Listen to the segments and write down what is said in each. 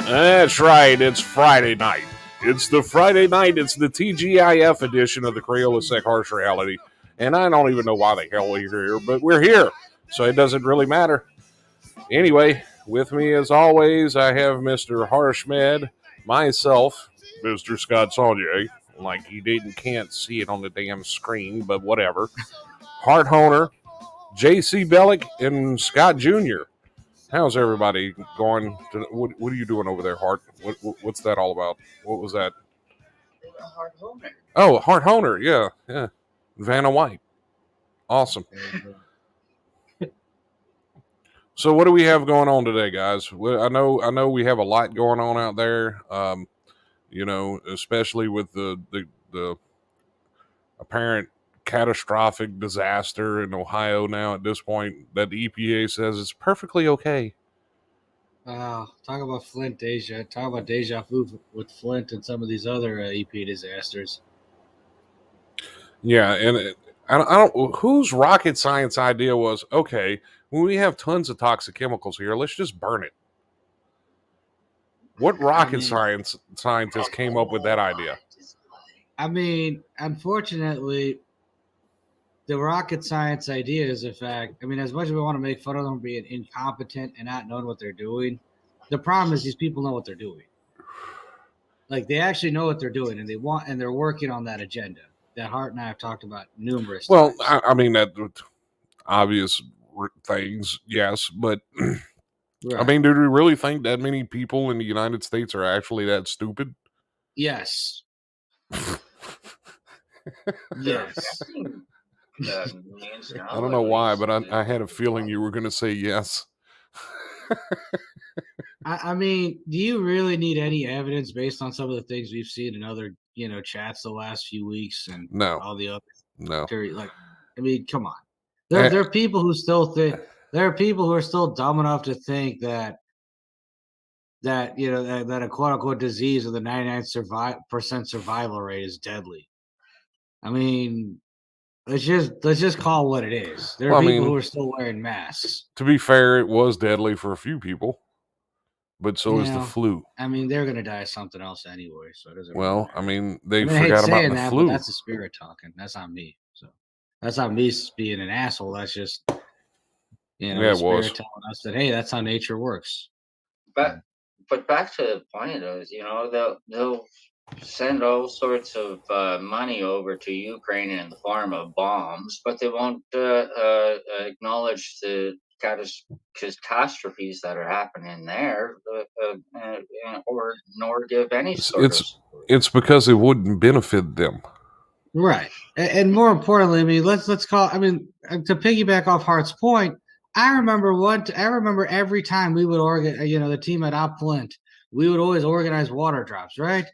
That's right. It's Friday night. It's the Friday night. It's the TGIF edition of the CrayolaSec Harsh Reality. And I don't even know why the hell we're here, but we're here. So it doesn't really matter. Anyway, with me as always, I have Mr. Harsh Med, myself, Mr. Scott Sonnier. Like you can't see it on the damn screen, but whatever. Hart Honer, J.C. Bellick, and Scott Jr. How's everybody going? What are you doing over there, Hart? What's that all about? What was that? Hart Honer. Oh, Hart Honer, yeah. Vanna White. Awesome. So what do we have going on today, guys? I know we have a lot going on out there. Especially with the apparent catastrophic disaster in Ohio now at this point that the EPA says it's perfectly okay. Talk about Flint deja. Talk about deja vu with Flint and some of these other EPA disasters. Yeah, and I don't. Whose rocket science idea was okay? When we have tons of toxic chemicals here, let's just burn it. What rocket scientist came up with that idea? I mean, unfortunately, the rocket science idea is a fact. I mean, as much as we want to make fun of them being incompetent and not knowing what they're doing, the problem is these people know what they're doing. Like they actually know what they're doing, and they're working on that agenda that Hart and I have talked about numerous times. Well, I mean that obvious things, yes, but right. I mean, do we really think that many people in the United States are actually that stupid? Yes. Yes. I don't know why, but I had a feeling you were going to say yes. I mean, do you really need any evidence based on some of the things we've seen in other, chats the last few weeks and all the other? No. Like, I mean, come on. There are people who still think there are people who are still dumb enough to think that that a quote unquote disease with a 99% survival rate is deadly. I mean, let's just call it what it is. There are people who are still wearing masks. To be fair, it was deadly for a few people, but so is the flu. I mean, they're gonna die of something else anyway, so it doesn't. Well, really I mean, they forgot about the flu. But that's the spirit talking. That's not me. So that's not me being an asshole. That's just the spirit telling us that hey, that's how nature works. But back to the point is, they'll send all sorts of money over to Ukraine in the form of bombs, but they won't acknowledge the catastrophes that are happening there, nor give any sort of support. It's because it wouldn't benefit them. Right. And more importantly, I mean, let's call, I mean, to piggyback off Hart's point, I remember every time we would the team at Op Flint, we would always organize water drops, right?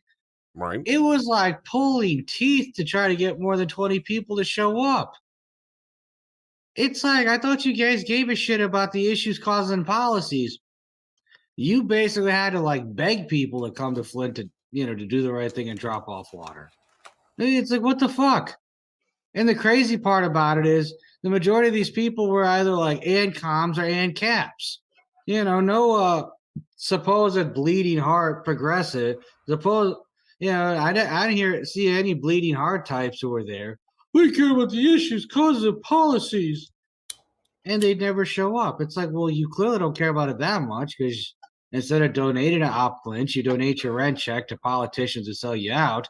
Right. It was like pulling teeth to try to get more than 20 people to show up. It's like, I thought you guys gave a shit about the issues causing policies. You basically had to like beg people to come to Flint to do the right thing and drop off water. It's like, what the fuck? And the crazy part about it is the majority of these people were either like ANCOMs or ANCAPs. No supposed bleeding heart progressive. I didn't see any bleeding heart types who were there. We care about the issues, causes, and policies. And they'd never show up. It's like, well, you clearly don't care about it that much because instead of donating to Op Flint, you donate your rent check to politicians to sell you out,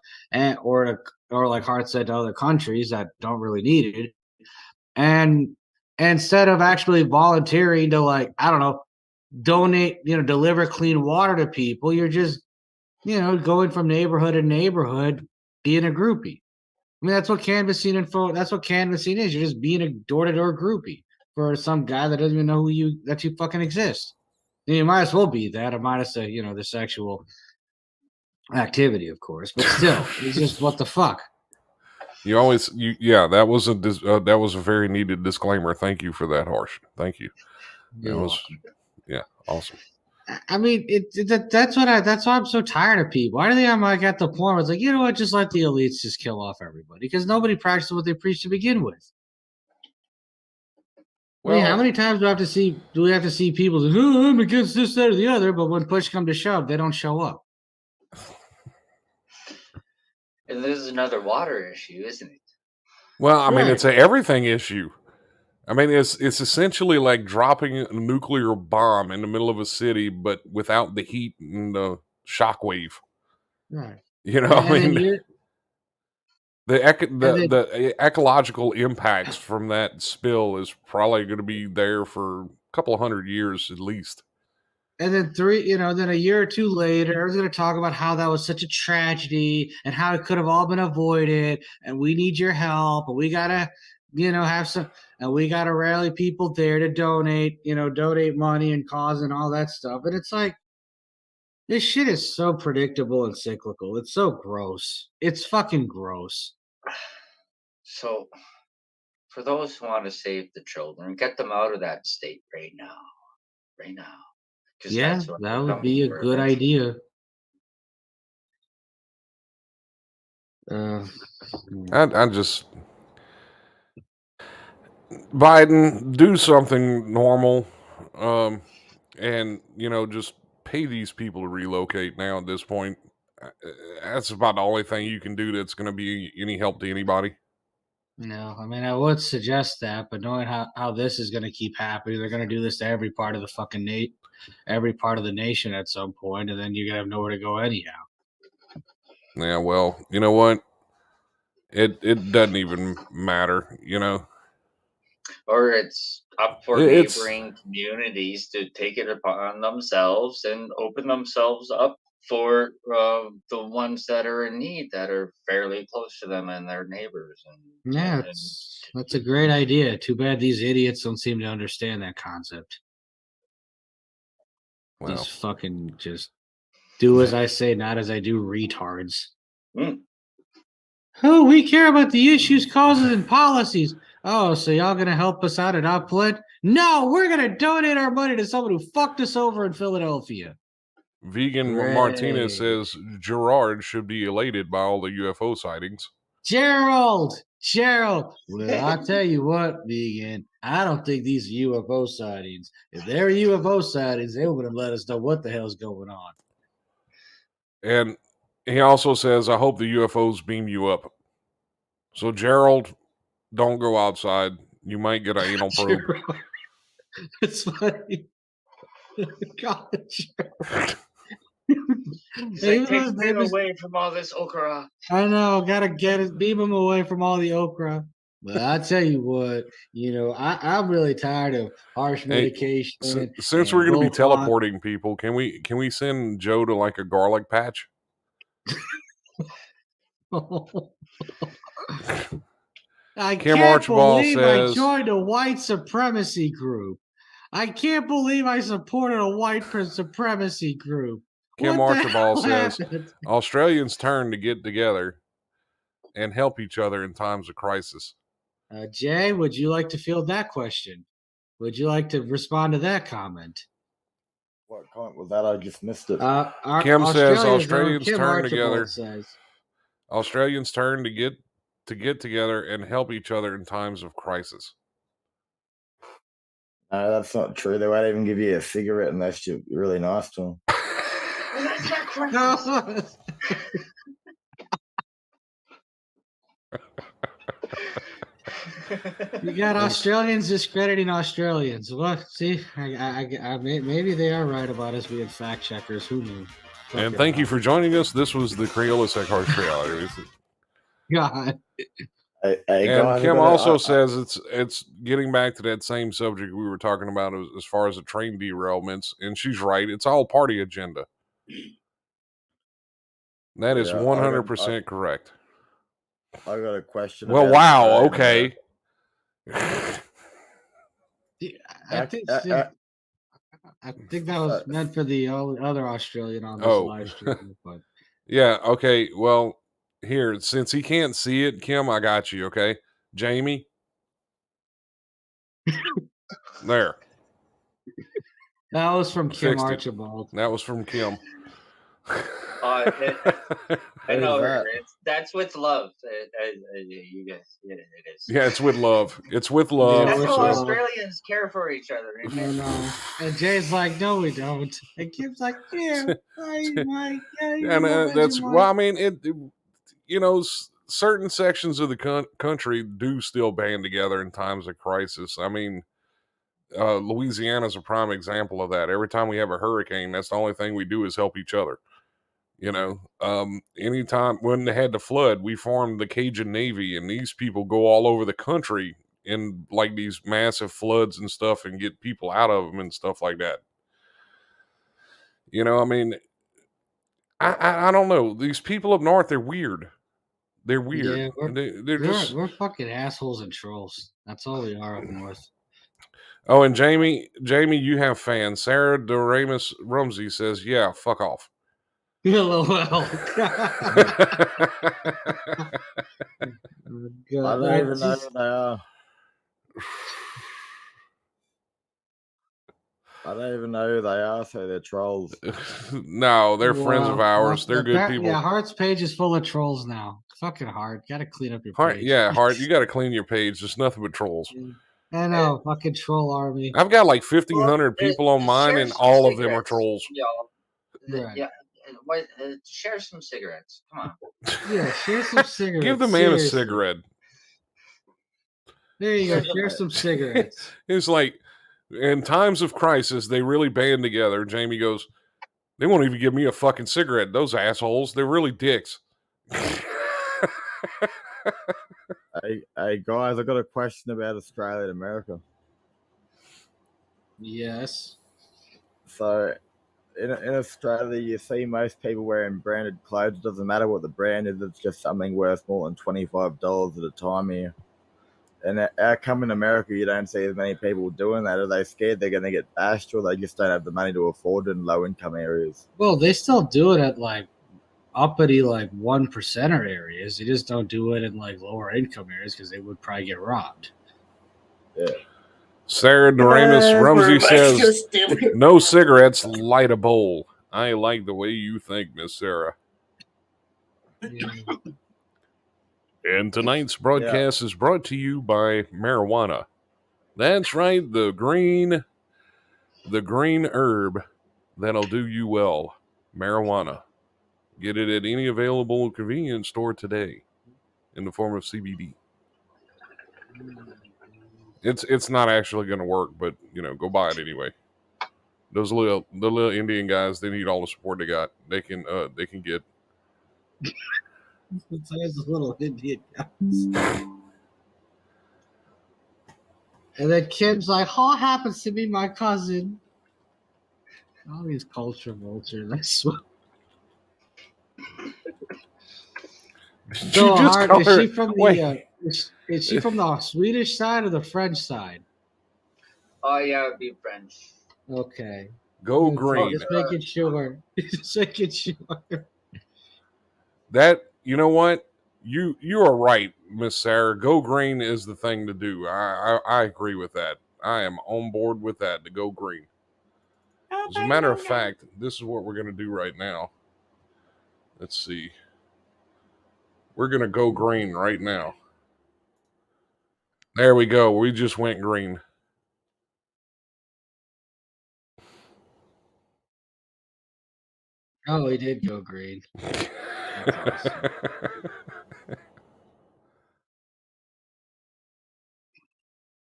or like Hart said, to other countries that don't really need it. And instead of actually volunteering to, like, I don't know, donate, deliver clean water to people. You're just, going from neighborhood to neighborhood, being a groupie. I mean, that's what canvassing is. You're just being a door-to-door groupie for some guy that doesn't even know that you fucking exist. And you might as well be that, or minus the sexual activity, of course. But still, it's just what the fuck. That was a very needed disclaimer. Thank you for that, Harsh. Thank you. You're welcome. Awesome. I mean, that's why I'm so tired of people. I think I'm like at the point where it's like, you know what, just let the elites just kill off everybody because nobody practices what they preach to begin with. Well, I mean, how many times do we have to see people say, oh, I'm against this, that, or the other, but when push comes to shove, they don't show up. And this is another water issue, isn't it? Well, I mean, Right. it's an everything issue. I mean, it's essentially like dropping a nuclear bomb in the middle of a city, but without the heat and the shockwave. Right. The ecological impacts from that spill is probably going to be there for a couple of 100 years at least. And then then a year or two later, I was going to talk about how that was such a tragedy and how it could have all been avoided. And we need your help. And we got to, have some, and we got to rally people there to donate money and cause and all that stuff. And it's like, this shit is so predictable and cyclical. It's so gross. It's fucking gross. So, for those who want to save the children, get them out of that state right now. Right now. Yeah, that would be a good idea. I just Biden, do something normal, and just pay these people to relocate now. At this point, that's about the only thing you can do that's going to be any help to anybody. No, I mean, I would suggest that, but knowing how this is going to keep happening, they're going to do this to every part of the fucking every part of the nation at some point, and then you're going to have nowhere to go anyhow. Yeah, well, you know what? It doesn't even matter, Or it's up for neighboring communities to take it upon themselves and open themselves up for the ones that are in need, that are fairly close to them and their neighbors. That's a great idea. Too bad these idiots don't seem to understand that concept. Well, these fucking just do as I say, not as I do, retards. Oh, we care about the issues, causes, and policies. Oh, so y'all gonna help us out at Upland? No, we're gonna donate our money to someone who fucked us over in Philadelphia. Vegan Martinez says Gerard should be elated by all the UFO sightings. Gerald, well, I'll tell you what, Vegan, I don't think these are UFO sightings. If they're UFO sightings, they would have let us know what the hell's going on. And he also says, I hope the UFOs beam you up. So, Gerald, don't go outside. You might get an anal probe. It's funny. God, take him away from all this okra. I know, gotta beam him away from all the okra. But I tell you what, I'm really tired of harsh medication. Since we're going to be teleporting people, can we send Joe to like a garlic patch? I can't believe I joined a white supremacy group. I can't believe I supported a white supremacy group. Kim Archibald says Australians turn to get together and help each other in times of crisis. Jay, would you like to field that question? Would you like to respond to that comment? What comment was that? I just missed it. Kim says Australians turn together. Australians turn to get together and help each other in times of crisis. No, that's not true. They won't even give you a cigarette unless you're really nice to them. That's not crisis. You got Australians discrediting Australians. What? See, I maybe they are right about us being fact checkers. Who knew? And thank you for joining us. This was the CrayolaSec Harsh Reality. God. Hey, And guys, Kim also says it's getting back to that same subject we were talking about as far as the train derailments, and she's right. It's all party agenda. That is 100% correct. I got a question. Well, about wow. Australia, Okay. I think that was meant for the other Australian on this live stream. But yeah, okay. Well, here, since he can't see it, Kim, I got you, okay? Jamie. There. That was from Kim Archibald. That was from Kim. I know her. That's with love. You guys, it is. Yeah, it's with love. It's with love. That's how Australians care for each other. I know. And Jay's like, no, we don't. And Kim's like, yeah, and that's well. I mean, it you know, certain sections of the country do still band together in times of crisis. I mean, Louisiana's a prime example of that. Every time we have a hurricane, that's the only thing we do is help each other. You know, anytime when they had the flood, we formed the Cajun Navy, and these people go all over the country in like these massive floods and stuff and get people out of them and stuff like that. You know, I mean, I don't know. These people up north, they're weird. They're weird. Yeah, we're fucking assholes and trolls. That's all we are up north. Oh, and Jamie, you have fans. Sarah Doremus Rumsey says, "Yeah, fuck off." LOL. I don't even know who they are. I don't even know who they are, so they're trolls. No, they're friends of ours. They're good people. Yeah, Hart's page is full of trolls now. Fucking Hart. Gotta clean up your page. Yeah, Hart, you gotta clean your page. There's nothing but trolls. I know, fucking troll army. I've got like 1,500 people on mine, and all of them are trolls. Right. Yeah. Share some cigarettes. Come on. Yeah, share some cigarettes. Give the man a cigarette. There you go. Share some cigarettes. It's like, in times of crisis, they really band together. Jamie goes, they won't even give me a fucking cigarette. Those assholes, they're really dicks. Hey guys, I got a question about Australia and America. Yes. So, in Australia, you see most people wearing branded clothes. It doesn't matter what the brand is. It's just something worth more than $25 at a time here. And how come in America you don't see as many people doing that? Are they scared they're going to get bashed, or they just don't have the money to afford it in low-income areas? Well, they still do it at like uppity, like 1%er areas. They just don't do it in like lower income areas because they would probably get robbed. Yeah. Sarah Doremus Rumsey says, no cigarettes, light a bowl. I like the way you think, Miss Sarah. Yeah. And tonight's broadcast is brought to you by marijuana. That's right, the green herb that'll do you well. Marijuana. Get it at any available convenience store today in the form of CBD. It's not actually going to work, but go buy it anyway. The little Indian guys, they need all the support they got. They can get. Besides the little Indian guys. And then Kim's like, "What happens to me, my cousin?" All these culture vultures, I swear. So Hart, is she from the? Is she from the Swedish side or the French side? Oh yeah, it'd be French. Okay. Go green. Just making sure. Just making sure. That, you know what? You are right, Miss Sarah. Go green is the thing to do. I agree with that. I am on board with that, to go green. As a matter of fact, this is what we're going to do right now. Let's see. We're going to go green right now. There we go. We just went green. Oh, he did go green. That's awesome.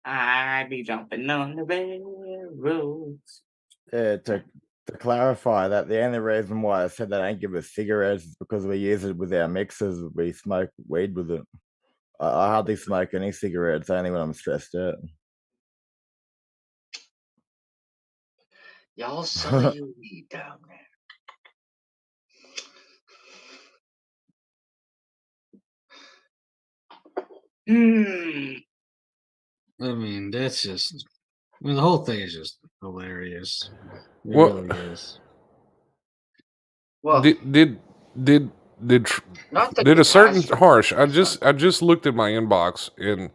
I be jumping on the railroads. Yeah, to clarify that, the only reason why I said they don't give us cigarettes is because we use it with our mixers. We smoke weed with it. I hardly smoke any cigarettes, only when I'm stressed out. Y'all sell your weed down there. Mm. I mean, that's just. I mean, the whole thing is just hilarious. It Well, really is. Well, did did tr- not the did a certain catastrophe. Harsh? I just looked at my inbox, and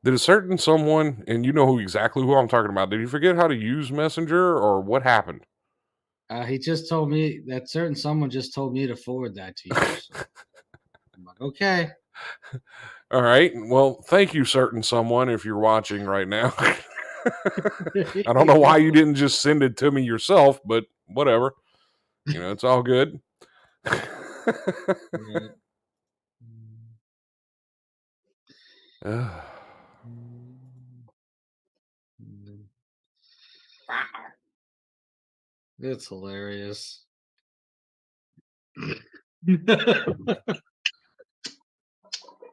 did a certain someone, and you know who I'm talking about. Did you forget how to use Messenger, or what happened? He just told me that certain someone just told me to forward that to you. So I'm like, okay. All right. Well, thank you, certain someone, if you're watching right now. I don't know why you didn't just send it to me yourself, but whatever. It's all good. Yeah. It's hilarious.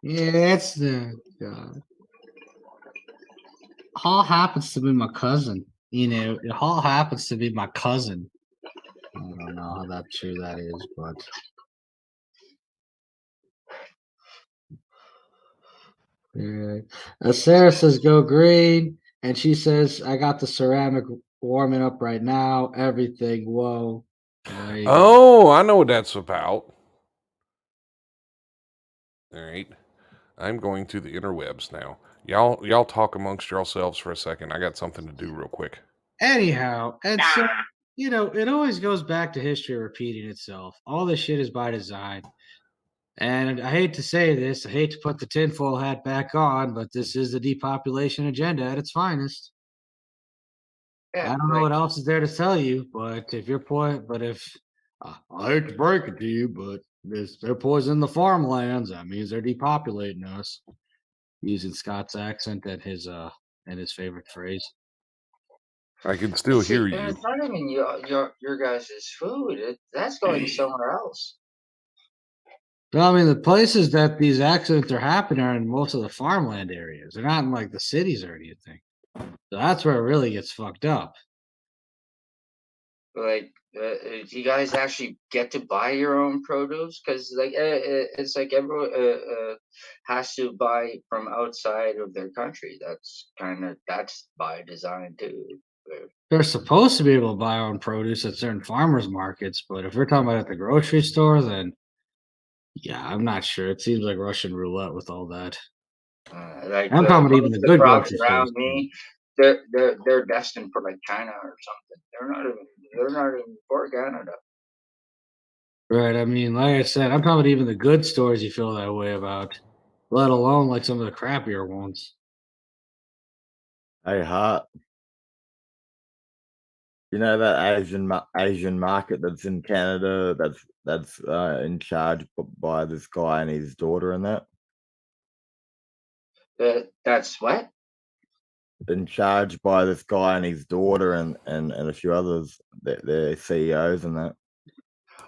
Yeah, it's the Hall happens to be my cousin. Hall happens to be my cousin. I don't know how that true that is, but yeah. Sarah says go green, and she says I got the ceramic warming up right now. Everything, whoa. Well, there you go. Oh, I know what that's about. All right. I'm going to the interwebs now. Y'all talk amongst yourselves for a second. I got something to do real quick. Anyhow, and so it always goes back to history repeating itself. All this shit is by design. And I hate to say this, I hate to put the tinfoil hat back on, but this is the depopulation agenda at its finest. I Yeah, don't know like what else is there to tell you, but if I hate to break it to you, but if they're poisoning the farmlands, that means they're depopulating us. Using Scott's accent and his favorite phrase. I can still hear and you. it's not even your guys' food. That's going somewhere else. Well, I mean, the places that these accidents are happening are in most of the farmland areas. They're not in like the cities or anything. So that's where it really gets fucked up. Like, do you guys actually get to buy your own produce? Because it's like everyone has to buy from outside of their country. That's by design too. They're supposed to be able to buy our own produce at certain farmers markets, but if we're talking about at the grocery store, then yeah, I'm not sure. It seems like Russian roulette with all that. Like I'm talking about even most the of the good crops grocery stores. around me, they're destined for like China or something. They're not even for Canada. Right. I mean, like I said, I'm talking about even the good stores you feel that way about, let alone like some of the crappier ones. Hey, Hart, you know that Asian market that's in Canada that's in charge by this guy and his daughter and that? That's what? In charge by this guy and his daughter and a few others. They're CEOs and that.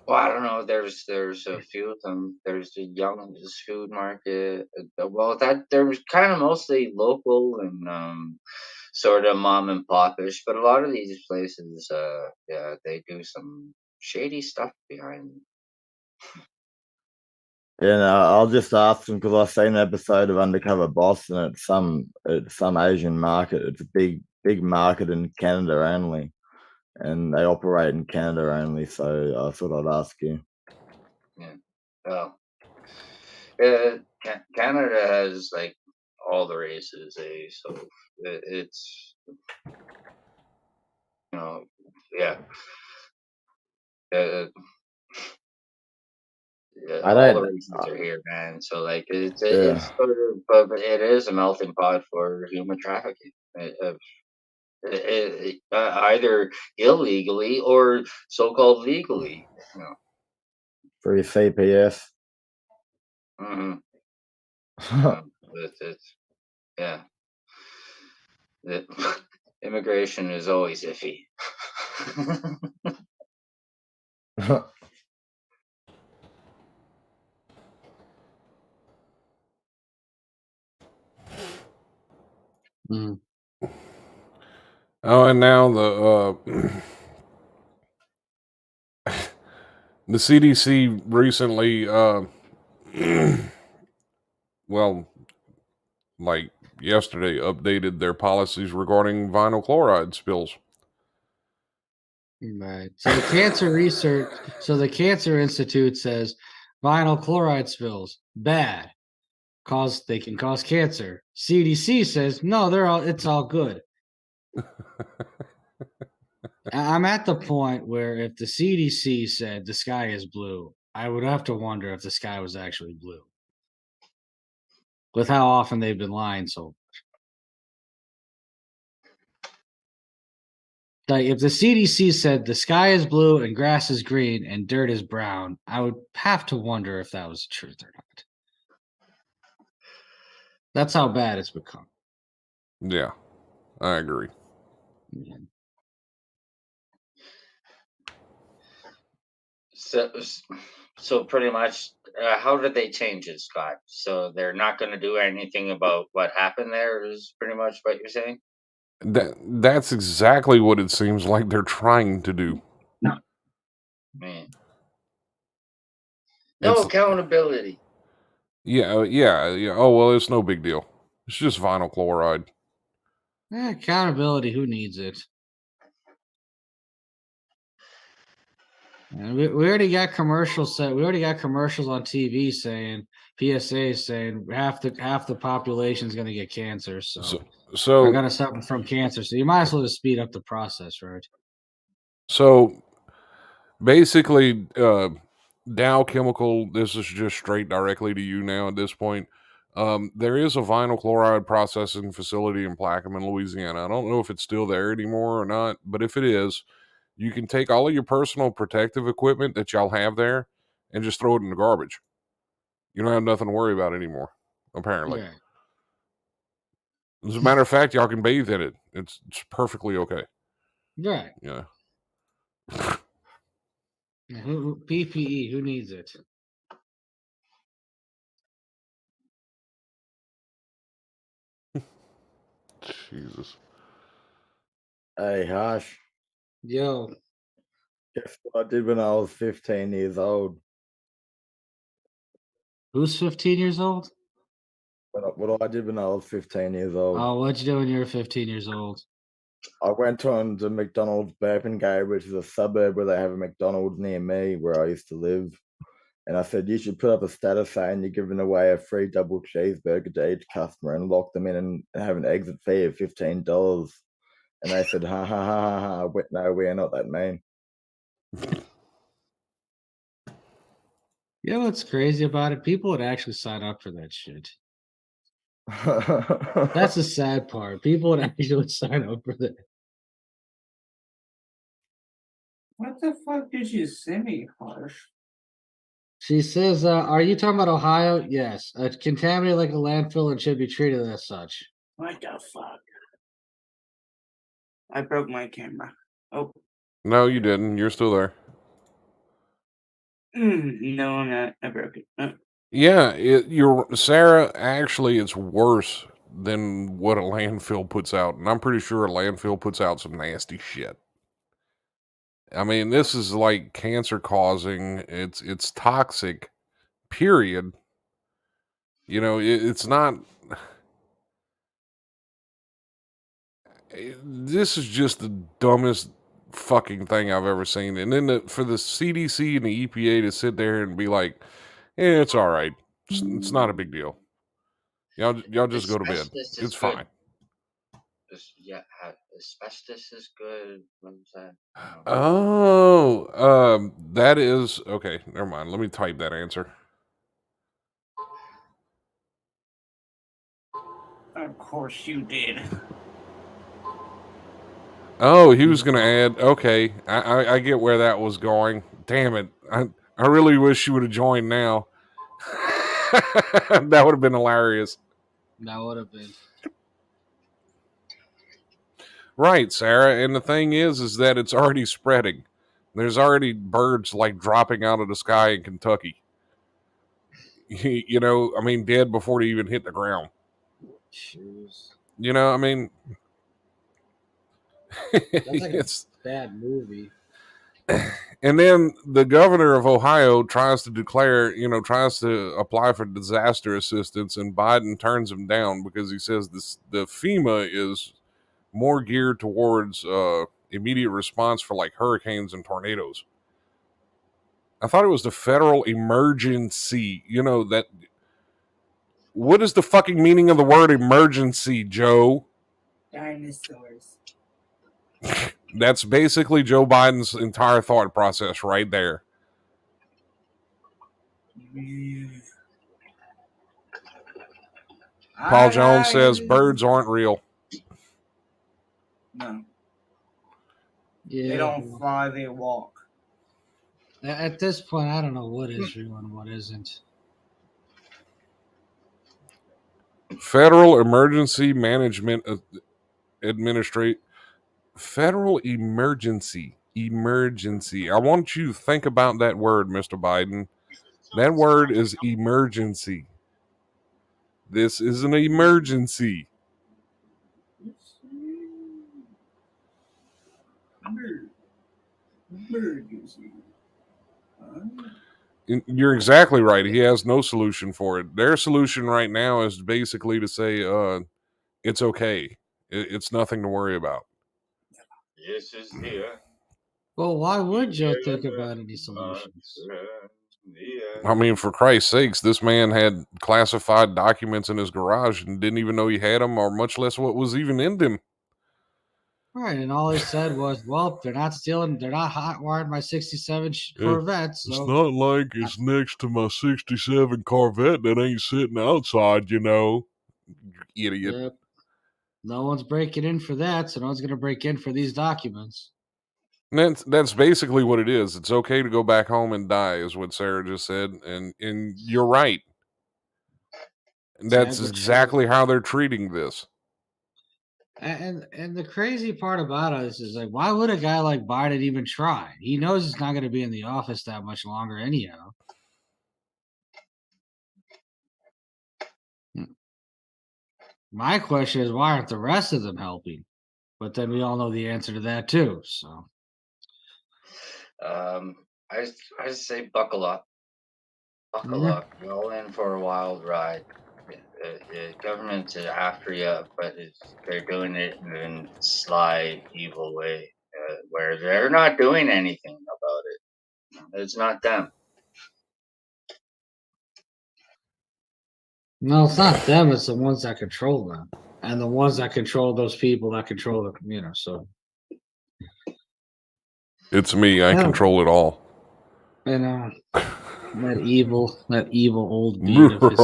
Well, I don't know. There's a few of them. There's the Young's Food Market. Well, that they're kind of mostly local and sort of mom and popish, but a lot of these places, yeah, they do some shady stuff behind them. And I'll just ask them because I've seen an episode of Undercover Boss, and it's some Asian market. It's a big market in Canada only, and they operate in Canada only. So I thought I'd ask you. Yeah. Well, Canada has like all the races, so it's yeah. Uh, Yeah, I all the don't. races are here, man. So like Yeah, it's sort of, but it is a melting pot for human trafficking, either illegally or so-called legally. You know. for your CPS. hmm it's yeah. The, immigration is always iffy. Mm. Oh, and now the the CDC recently, well, like yesterday, updated their policies regarding vinyl chloride spills. Right. So the Cancer Research, so the Cancer Institute says vinyl chloride spills bad, they can cause cancer. CDC says no, it's all good. I'm at the point where if the CDC said the sky is blue, I would have to wonder if the sky was actually blue. With how often they've been lying so. Like if the CDC said the sky is blue and grass is green and dirt is brown, I would have to wonder if that was the truth or not. That's how bad it's become. Yeah, I agree. Yeah. So pretty much, how did they change it, Scott? So they're not going to do anything about what happened there. Is pretty much what you're saying? That's exactly what it seems like they're trying to do. Man, no It's accountability. yeah. Oh well, it's no big deal. It's just vinyl chloride. Accountability, who needs it? And we already got commercials set. We already got commercials on TV saying PSA saying half the population is going to get cancer, so they're So going to suffer from cancer. So you might as well just speed up the process, right? so basically, Dow Chemical. This is just straight directly to you now at this point. There is a vinyl chloride processing facility in Plaquemine, Louisiana. I don't know if it's still there anymore or not, but if it is, you can take all of your personal protective equipment that y'all have there and just throw it in the garbage. You don't have nothing to worry about anymore, apparently. Yeah, As a matter of fact, y'all can bathe in it. It's perfectly okay. right. Yeah. PPE? Who needs it? Jesus. Hey, Harsh. Yo, Guess what I did when I was 15 years old? who's 15 years old? What I did when I was 15 years old? Oh, what'd you do when you were 15 years old? I went on to McDonald's Burpengate, which is a suburb where they have a McDonald's near me, where I used to live. And I said, you should put up a status saying you're giving away a free double cheeseburger to each customer and lock them in and have an exit fee of $15. And they said, ha ha ha ha ha. I went, no, we are not that mean. You know what's crazy about it? People would actually sign up for that shit. That's the sad part. People would actually sign up for that. What the fuck did you send me, Harsh? She says, "Are you talking about Ohio? Yes, contaminated like a landfill and should be treated as such." What the fuck? I broke my camera. Oh. No, you didn't. You're still there. No, I'm not. I broke it. Yeah, you're Sarah. Actually, it's worse than what a landfill puts out, and I'm pretty sure a landfill puts out some nasty shit. I mean, this is like cancer causing. It's toxic. Period. You know, it's not. This is just the dumbest fucking thing I've ever seen. And then for the CDC and the EPA to sit there and be like, it's all right. It's not a big deal. Y'all just go to bed. Asbestos is It's good. fine. Asbestos is good. What was that? Oh, that is okay. Never mind. Let me type that answer. Of course you did. Oh, he was gonna add. Okay, I get where that was going. Damn it! I really wish you would have joined now. That would have been hilarious. That would have been. Right, Sarah. And the thing is that it's already spreading. There's already birds like dropping out of the sky in Kentucky. You know, I mean, dead before they even hit the ground. Shoes. You know, I mean, That's like a it's. bad movie. And then the governor of Ohio tries to declare, tries to apply for disaster assistance, and Biden turns him down because he says the FEMA is more geared towards immediate response for like hurricanes and tornadoes. I thought it was the federal emergency. That. What is the fucking meaning of the word emergency, Joe? Dinosaurs. That's basically Joe Biden's entire thought process right there. Paul Jones says birds aren't real. No, Yeah. they don't fly, they walk. At this point, I don't know what is real and what isn't. Federal Emergency Management Administrate. Federal emergency. I want you to think about that word, Mr. Biden. That word is emergency. This is an emergency. Emergency. You're exactly right. He has no solution for it. Their solution right now is basically to say, it's okay. It's nothing to worry about. This is the Well, why would Joe think about any solutions? I mean, for Christ's sakes, this man had classified documents in his garage and didn't even know he had them, or much less what was even in them. Right, and all he said was, "Well, they're not stealing. They're not hotwiring my '67 Corvette." So it's not like it's next to my '67 Corvette that ain't sitting outside, You idiot. Yep. No one's breaking in for that, so no one's going to break in for these documents. And that's basically what it is. It's okay to go back home and die, is what Sarah just said, and you're right. That's exactly how they're treating this. And the crazy part about it is like, why would a guy like Biden even try? He knows he's not going to be in the office that much longer, anyhow. My question is, why aren't the rest of them helping? But then we all know the answer to that too. So, I say buckle up. Buckle up. You're all in for a wild ride. The government's after you, but they're doing it in a sly, evil way, where they're not doing anything about it. It's not them. no, it's not them. It's the ones that control them, and the ones that control those people that control them. So It's me. I control it all. And that evil old beard of his.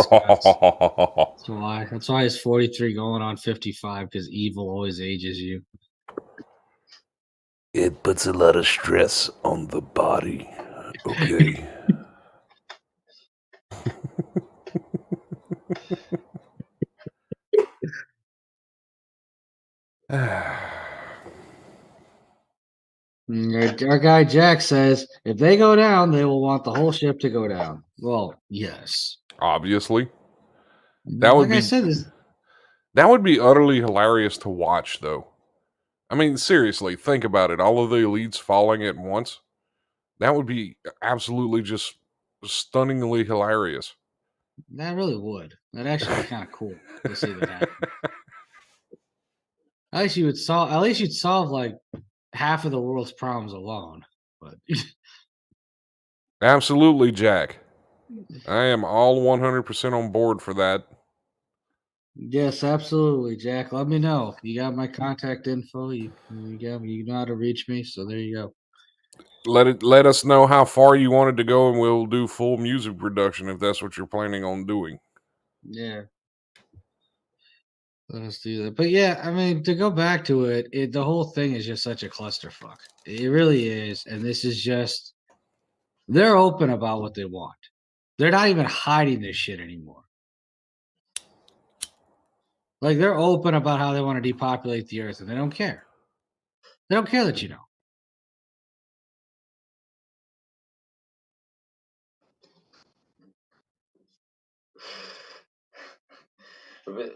That's why he's 43 going on 55, because evil always ages you. It puts a lot of stress on the body. Okay. Our guy Jack says if they go down, they will want the whole ship to go down. Well, yes. Obviously. That would be. I said, that would be utterly hilarious to watch, though. I mean, seriously, think about it. All of the elites falling at once. That would be absolutely just stunningly hilarious. That really would. That'd actually be kind of cool to see that happen. At least you'd solve like half of the world's problems alone. But absolutely, Jack. I am all 100% on board for that. Yes, absolutely, Jack. Let me know. You got my contact info. You know how to reach me. So there you go. Let us know how far you wanted to go, and we'll do full music production if that's what you're planning on doing. Yeah. Let us do that. But yeah, I mean, to go back to it, the whole thing is just such a clusterfuck. It really is. And this is just, they're open about what they want. They're not even hiding this shit anymore. Like, they're open about how they want to depopulate the earth, and they don't care. They don't care that you know.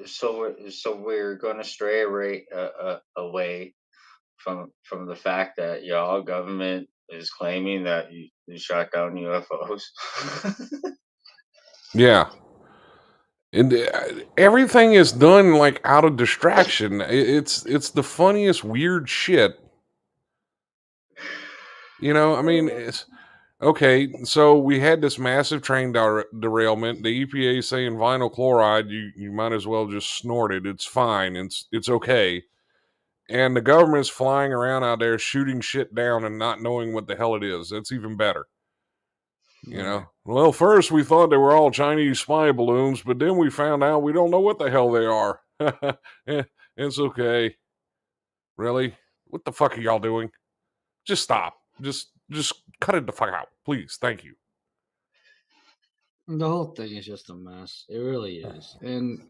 So we're going to stray away from the fact that y'all government is claiming that you shot down UFOs. Yeah. And everything is done like out of distraction. It's the funniest weird shit. You know, I mean, it's okay. So we had this massive train derailment. The EPA saying vinyl chloride, you might as well just snort it. It's fine. It's okay. And the government's flying around out there shooting shit down and not knowing what the hell it is. That's even better. You know, well, first we thought they were all Chinese spy balloons, but then we found out we don't know what the hell they are. It's okay. Really? What the fuck are y'all doing? Just stop. Just cut it the fuck out, please. Thank you. The whole thing is just a mess. It really is. And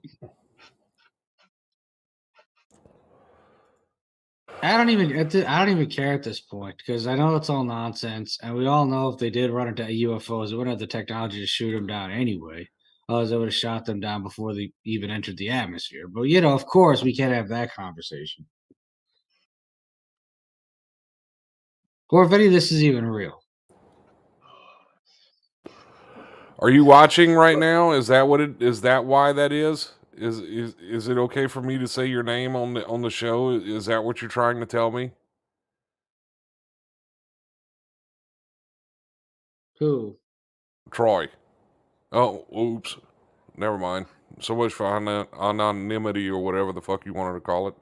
I don't even care at this point because I know it's all nonsense, and we all know if they did run into UFOs, they wouldn't have the technology to shoot them down anyway. Otherwise, they would have shot them down before they even entered the atmosphere. But of course, we can't have that conversation. Or if any of this is even real. Are you watching right now? Is that what it is? That why that is? Is it okay for me to say your name on the show? Is that what you're trying to tell me? Who? Troy. Oh, oops. Never mind. So much for anonymity or whatever the fuck you wanted to call it.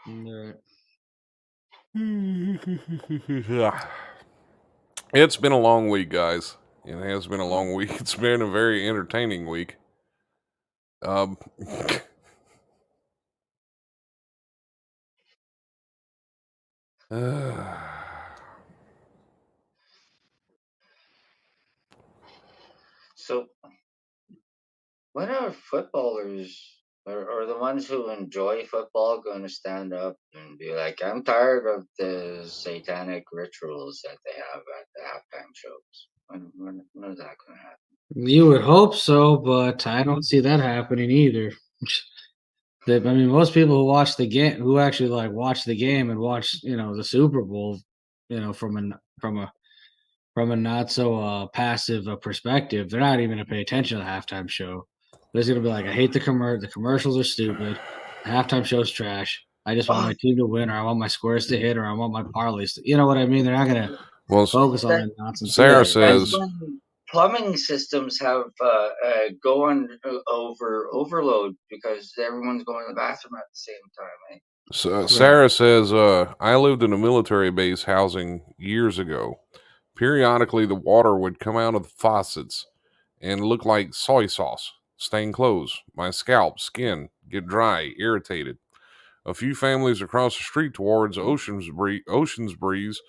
Right. It's been a long week, guys. It has been a long week. It's been a very entertaining week. Um, So when are footballers or the ones who enjoy football going to stand up and be like, I'm tired of the satanic rituals that they have at the halftime shows? When is that going to happen? You would hope so, but I don't see that happening either. I mean, most people who watch the game, who actually like watch the game and watch, the Super Bowl, from a not so passive perspective, they're not even gonna pay attention to the halftime show. They're just gonna be like, "I hate the commercials are stupid. The halftime show's trash. I just want Oh, my team to win, or I want my squares to hit, or I want my parlays to." You know what I mean? They're not gonna well, focus on that, that nonsense Sarah either. that's says when plumbing systems have going over overload because everyone's going to the bathroom at the same time. So, Right. Sarah says, I lived in a military base housing years ago. Periodically, the water would come out of the faucets and look like soy sauce, stain clothes. My scalp, skin get dry, irritated. A few families across the street towards Ocean's Breeze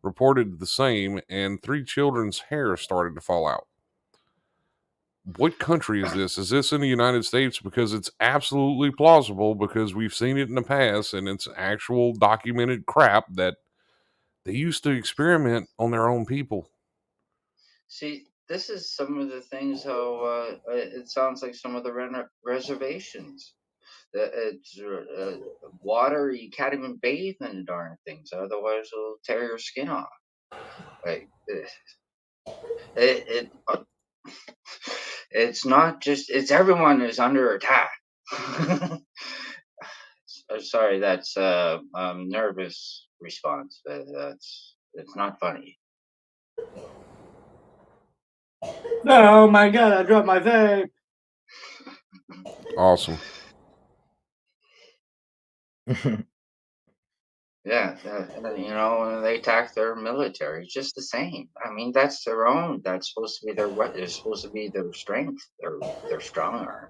reported the same, and 3 children's hair started to fall out. What country is this? Is this in the United States? Because it's absolutely plausible because we've seen it in the past and it's actual documented crap that they used to experiment on their own people. See, this is some of the things how it sounds like some of the reservations. It's water, you can't even bathe in the darn things, otherwise it'll tear your skin off. Like it it's not just it's everyone is under attack. Sorry, that's nervous response. That's it's not funny. Oh my god! I dropped my vape. Awesome. Yeah, they attack their military. It's just the same. I mean, that's their own. That's supposed to be their what is supposed to be their strength. Their strong arm.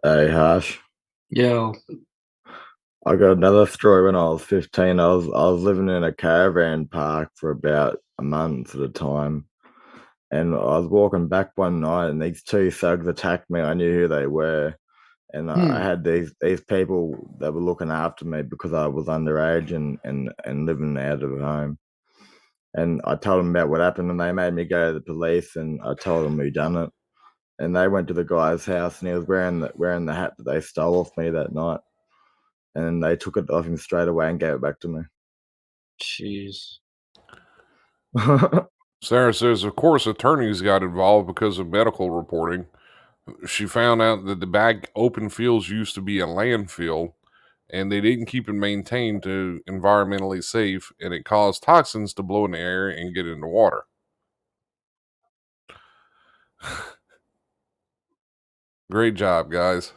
Hey, Harsh. Yo, I got another story. When I was 15, I was living in a caravan park for about a month at a time, And I was walking back one night, and these two thugs attacked me. I knew who they were, and I had these people that were looking after me because I was underage and living out of home. And I told them about what happened, and they made me go to the police, and I told them who done it. And they went to the guy's house, and he was wearing the hat that they stole off me that night. And they took it off him straight away and gave it back to me. Jeez. Sarah says, of course, attorneys got involved because of medical reporting. She found out that the back open fields used to be a landfill, and they didn't keep it maintained to environmentally safe, and it caused toxins to blow in the air and get into water. Great job, guys.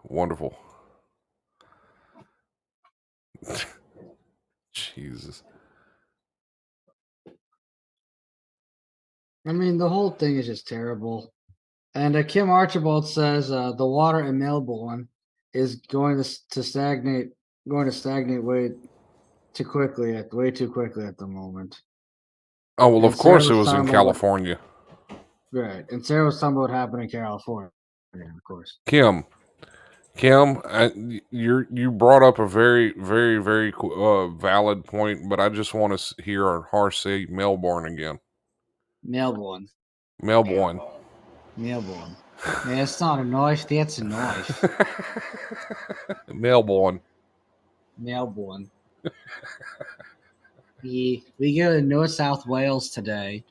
Wonderful. Jesus. I mean, the whole thing is just terrible. And Kim Archibald says the water in Melbourne is going to stagnate way too quickly at the moment. Oh, well, And of course Sarah it was was in talking about California. right. And Sarah was talking about what happened in California, of course. Kim, you brought up a very, very, very valid point, but I just want to hear Harsh say Melbourne again. Melbourne. Melbourne. Man, it's not a knife. That's a knife. Melbourne. Melbourne. We go to North South Wales today.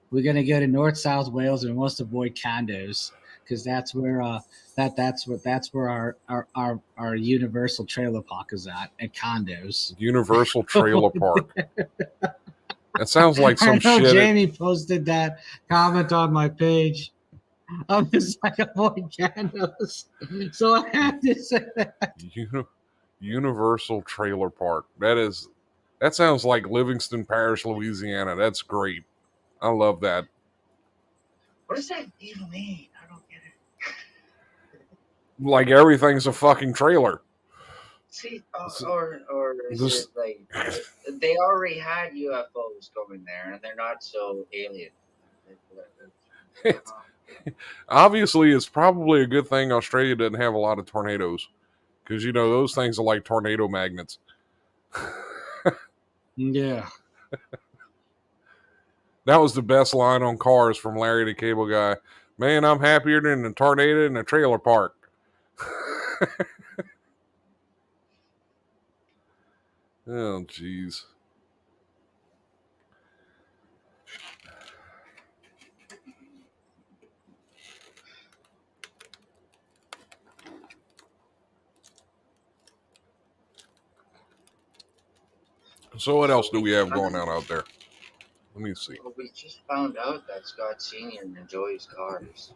We're gonna go to North South Wales and we must avoid condos because that's where that's where our universal trailer park is at condos. Universal Trailer Park. That sounds like some I know shit. Jamie posted that comment on my page. I was like, avoid condos. So I had to say that. Universal Trailer Park. That sounds like Livingston Parish, Louisiana. That's great. I love that. What does that even mean? I don't get it. Like everything's a fucking trailer. See, or is This- it like they already had UFOs going there, and they're not so alien? Obviously, it's probably a good thing Australia doesn't have a lot of tornadoes, because those things are like tornado magnets. Yeah. That was the best line on Cars from Larry the Cable Guy. Man, I'm happier than a tornado in a trailer park. Oh, jeez. So what else do we have going on out there? Let me see. Well, we just found out that Scott Senior enjoys cars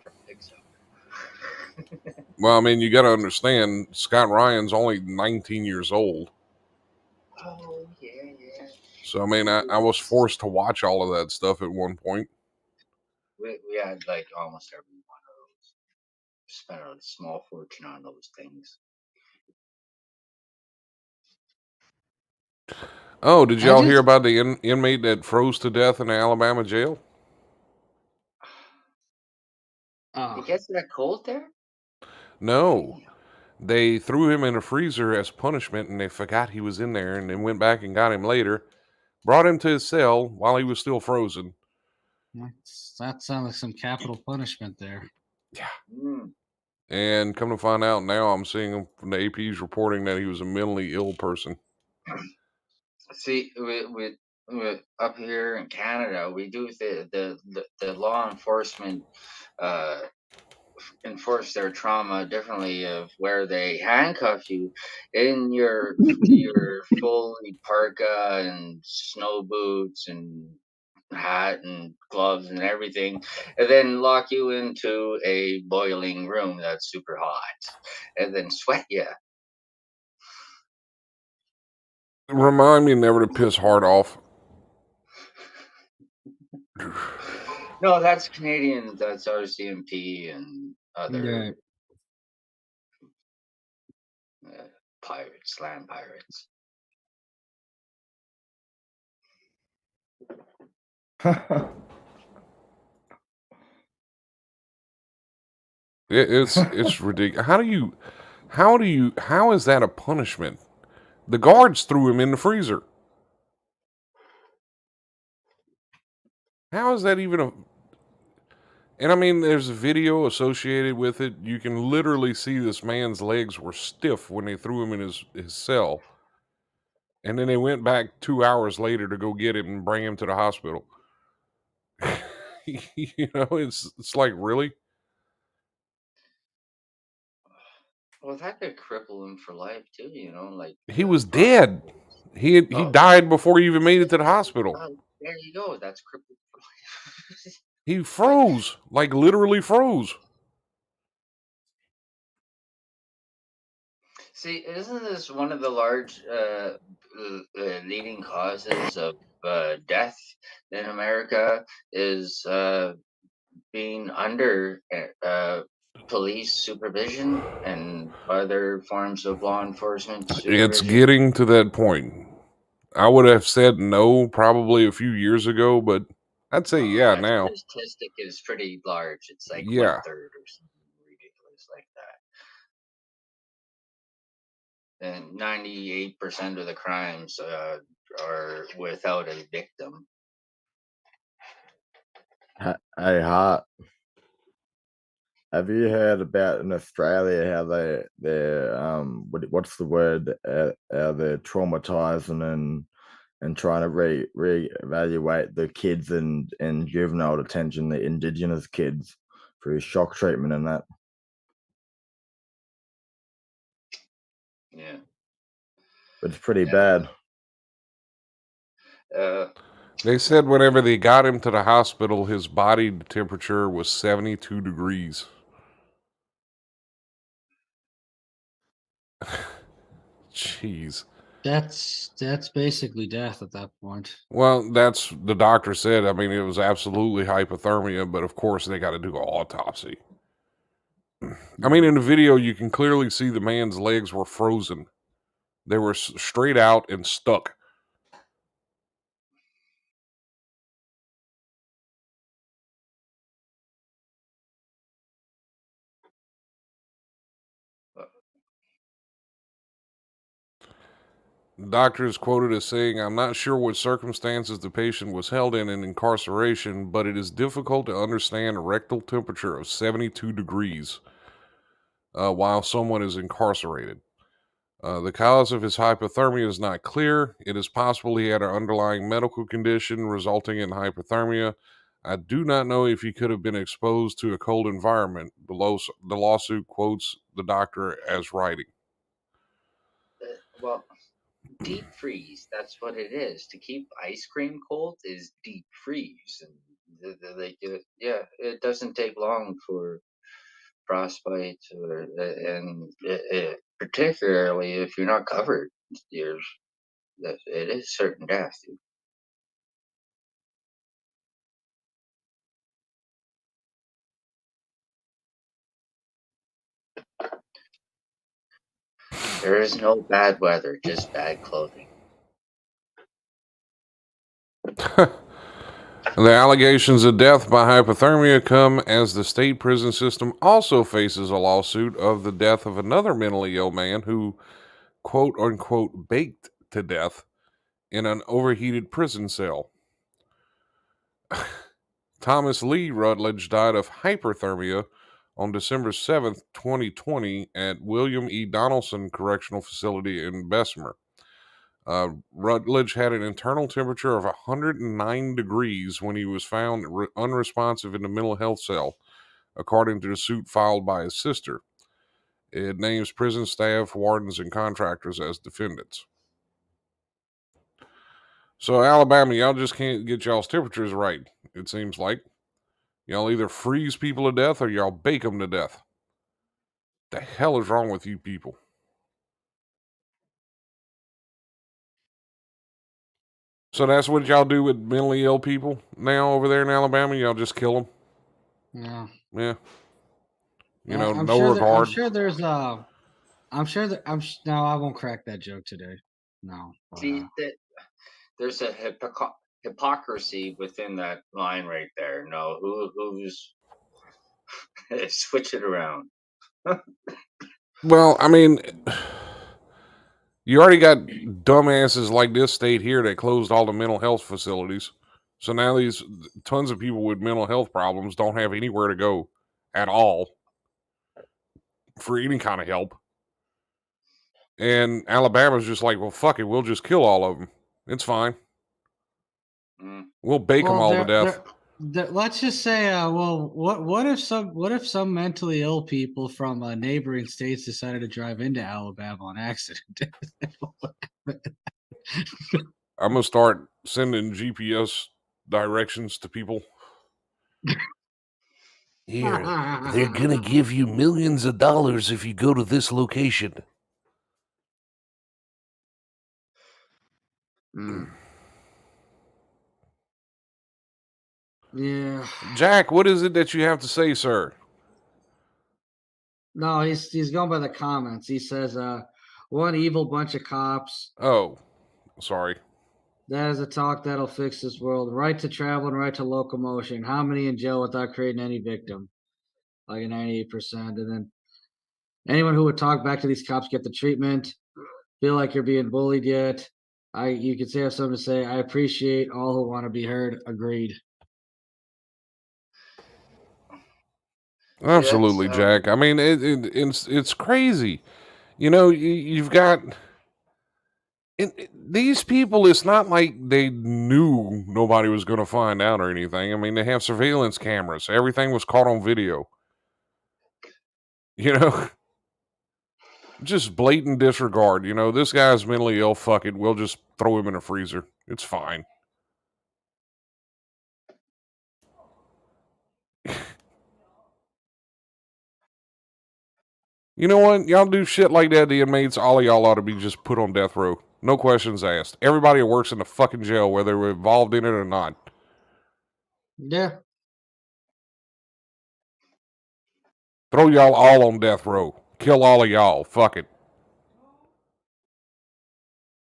from Pixar. Well, I mean, you got to understand, Scott Ryan's only 19 years old. Oh yeah. So, I mean, I was forced to watch all of that stuff at one point. We had like almost every one of those. Spent a small fortune on those things. Oh, did y'all hear about the inmate that froze to death in the Alabama jail? It gets that cold there? No. They threw him in a freezer as punishment, and they forgot he was in there, and then went back and got him later, brought him to his cell while he was still frozen. That sounds like some capital punishment there. Yeah. Mm. And come to find out now, I'm seeing from the AP's reporting that he was a mentally ill person. See, with up here in Canada, we do the law enforcement enforce their trauma differently of where they handcuff you in your fully parka and snow boots and hat and gloves and everything, and then lock you into a boiling room that's super hot and then sweat you. Remind me never to piss Hart off. No, that's Canadian. That's RCMP and other pirates, land pirates. It's ridiculous. How is that a punishment? The guards threw him in the freezer. How is that even a? And I mean, there's a video associated with it. You can literally see this man's legs were stiff when they threw him in his cell. And then they went back 2 hours later to go get him and bring him to the hospital. It's like, really? Well, that could cripple him for life too. Like He was Brian. dead. He Oh, died before he even made it to the hospital. there you go. That's crippled for life. He froze, like literally froze. See, isn't this one of the large leading causes of death in America? Is being under police supervision and other forms of law enforcement It's supervision. getting to that point. I would have said no probably a few years ago, but I'd say yeah That now. statistic is pretty large. It's like Yeah. 1/3 or something ridiculous like that. And 98% of the crimes are without a victim. Hey, Hart, have you heard about in Australia how what's the word? They're traumatizing and trying to reevaluate the kids in juvenile detention, the Indigenous kids, for shock treatment and that. Yeah. It's pretty bad. They said whenever they got him to the hospital, his body temperature was 72 degrees. Jeez. That's basically death at that point. Well, that's the doctor said. I mean, it was absolutely hypothermia, but of course they got to do an autopsy. I mean, in the video, you can clearly see the man's legs were frozen. They were straight out and stuck. The doctor is quoted as saying, "I'm not sure what circumstances the patient was held in incarceration, but it is difficult to understand a rectal temperature of 72 degrees while someone is incarcerated. The cause of his hypothermia is not clear. It is possible he had an underlying medical condition resulting in hypothermia. I do not know if he could have been exposed to a cold environment." The lawsuit quotes the doctor as writing. Well, deep freeze. That's what it is. To keep ice cream cold is deep freeze, and it doesn't take long for frostbite, and particularly if you're not covered, it is certain death. There is no bad weather, just bad clothing. The allegations of death by hypothermia come as the state prison system also faces a lawsuit of the death of another mentally ill man who, quote unquote, baked to death in an overheated prison cell. Thomas Lee Rutledge died of hyperthermia on December 7th, 2020 at William E. Donaldson Correctional Facility in Bessemer. Rutledge had an internal temperature of 109 degrees when he was found unresponsive in the mental health cell, according to the suit filed by his sister. It names prison staff, wardens, and contractors as defendants. So, Alabama, y'all just can't get y'all's temperatures right, it seems like. Y'all either freeze people to death or y'all bake them to death. The hell is wrong with you people? So that's what y'all do with mentally ill people now over there in Alabama? Y'all just kill them? Yeah. Yeah. I'm no sure regard. I'm sure there's I'm sure that no, I won't crack that joke today. No. See that there's a hypocrisy within that line right there. No, who's Switch it around. Well, I mean, you already got dumbasses like this state here that closed all the mental health facilities. So now these tons of people with mental health problems don't have anywhere to go at all for any kind of help. And Alabama's just like, well, fuck it, we'll just kill all of them. It's fine. We'll bake them all to death. Let's just say, what if some mentally ill people from neighboring states decided to drive into Alabama on accident? I'm gonna start sending GPS directions to people. Here, they're gonna give you millions of dollars if you go to this location. Yeah. Jack, what is it that you have to say, sir? No, he's going by the comments. He says, one evil bunch of cops. Oh, sorry. That is a talk that'll fix this world. Right to travel and right to locomotion. How many in jail without creating any victim? Like a 98%. And then anyone who would talk back to these cops get the treatment. Feel like you're being bullied yet. You could say have something to say. I appreciate all who want to be heard. Agreed. Absolutely, Jack. I mean, it's crazy. You know, you've got these people. It's not like they knew nobody was going to find out or anything. I mean, they have surveillance cameras. Everything was caught on video. You know, just blatant disregard. You know, this guy's mentally ill. Fuck it. We'll just throw him in a freezer. It's fine. You know what? Y'all do shit like that to inmates, all of y'all ought to be just put on death row. No questions asked. Everybody who works in the fucking jail, whether they were involved in it or not. Yeah. Throw y'all all on death row. Kill all of y'all. Fuck it.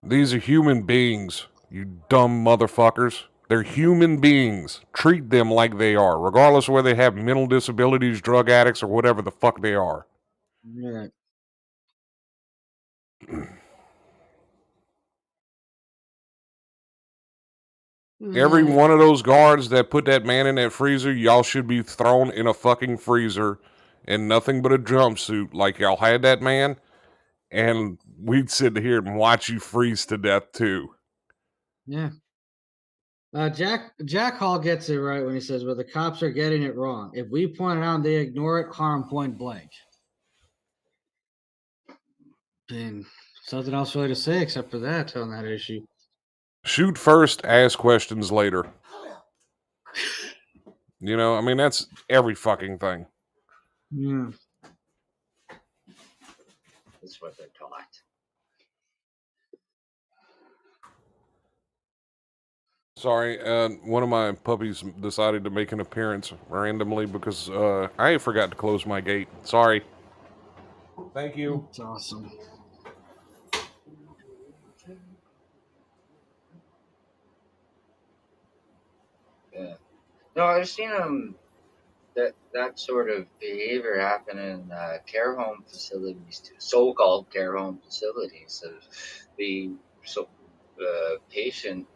These are human beings, you dumb motherfuckers. They're human beings. Treat them like they are, regardless of whether they have mental disabilities, drug addicts, or whatever the fuck they are. Yeah. Every one of those guards that put that man in that freezer, y'all should be thrown in a fucking freezer in nothing but a jumpsuit like y'all had that man, and we'd sit here and watch you freeze to death too. Yeah. Jack Hall gets it right when he says, well, the cops are getting it wrong. If we point it out, they ignore it, harm point blank. And something else really to say except for that on that issue. Shoot first, ask questions later. You know, I mean, that's every fucking thing. Yeah. That's what they're taught. Sorry, one of my puppies decided to make an appearance randomly because I forgot to close my gate. Sorry. Thank you. That's awesome. Yeah. No, I've seen that sort of behavior happen in care home facilities too, so-called care home facilities. The patient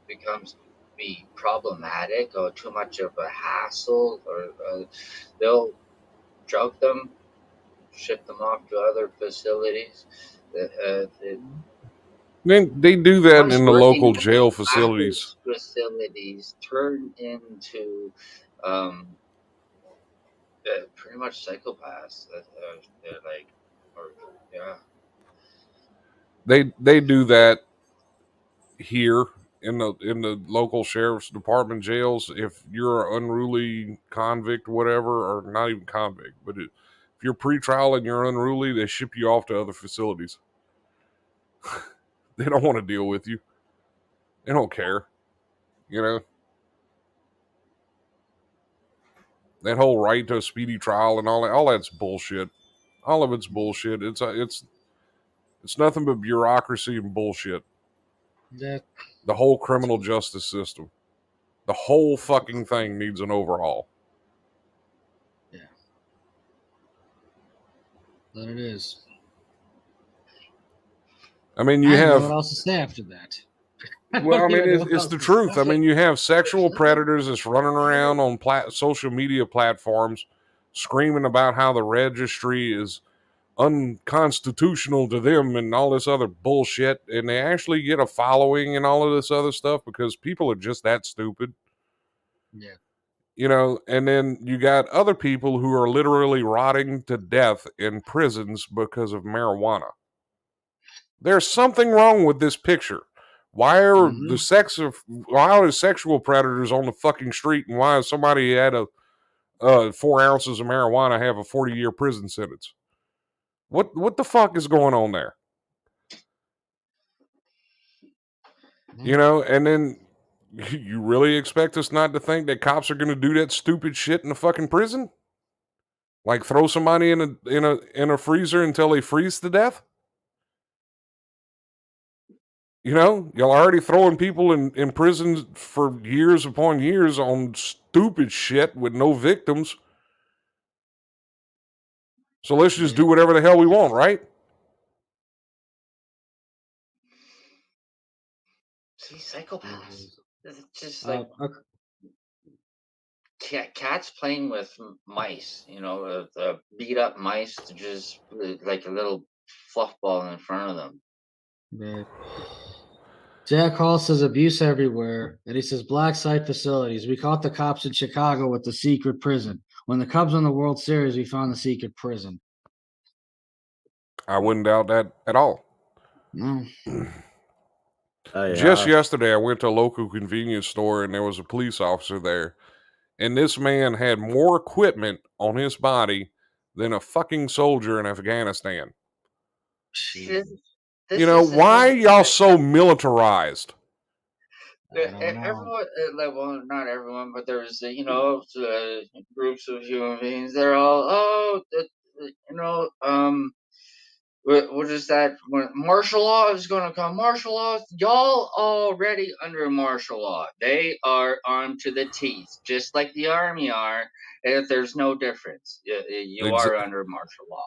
becomes be problematic or too much of a hassle, or they'll drug them, ship them off to other facilities. They do that Once in the working local at jail these facilities. facilities turn into pretty much psychopaths. They're like, or yeah. They do that here in the local sheriff's department jails. If you're an unruly convict, whatever, or not even convict, but if you're pretrial and you're unruly, they ship you off to other facilities. They don't want to deal with you. They don't care. You know, that whole right to a speedy trial and all that's bullshit. All of it's bullshit. It's nothing but bureaucracy and bullshit. That The whole criminal justice system. The whole fucking thing needs an overhaul. Yeah. That it is. I mean, I you don't know what have. else to say after that. I Well, I don't mean, even know what it's else the to say. truth. I mean, you have sexual predators that's running around on social media platforms screaming about how the registry is unconstitutional to them and all this other bullshit. And they actually get a following and all of this other stuff because people are just that stupid. Yeah. You know, and then you got other people who are literally rotting to death in prisons because of marijuana. There's something wrong with this picture. Why are why are sexual predators on the fucking street, and why is somebody had a 4 ounces of marijuana have a 40-year prison sentence? What the fuck is going on there? You know, and then you really expect us not to think that cops are going to do that stupid shit in the fucking prison? Like throw somebody in a freezer until they freeze to death? You know, y'all already throwing people in prisons for years upon years on stupid shit with no victims. So let's just do whatever the hell we want, right? See, psychopaths. It's just Uh, like cats playing with mice. You know, beat up mice to just like a little fluff ball in front of them. Right. Jack Hall says abuse everywhere, and he says black site facilities. We caught the cops in Chicago with the secret prison. When the Cubs won the World Series, we found the secret prison. I wouldn't doubt that at all. No. Just yesterday, I went to a local convenience store and there was a police officer there. And this man had more equipment on his body than a fucking soldier in Afghanistan. This, You this know, is the why are thing. y'all so militarized? I don't know. Everyone, like, well, not everyone, but there's, groups of human beings. They're all, what is that? When martial law is going to come, martial law, y'all already under martial law. They are armed to the teeth, just like the army are. If there's no difference, you are under martial law.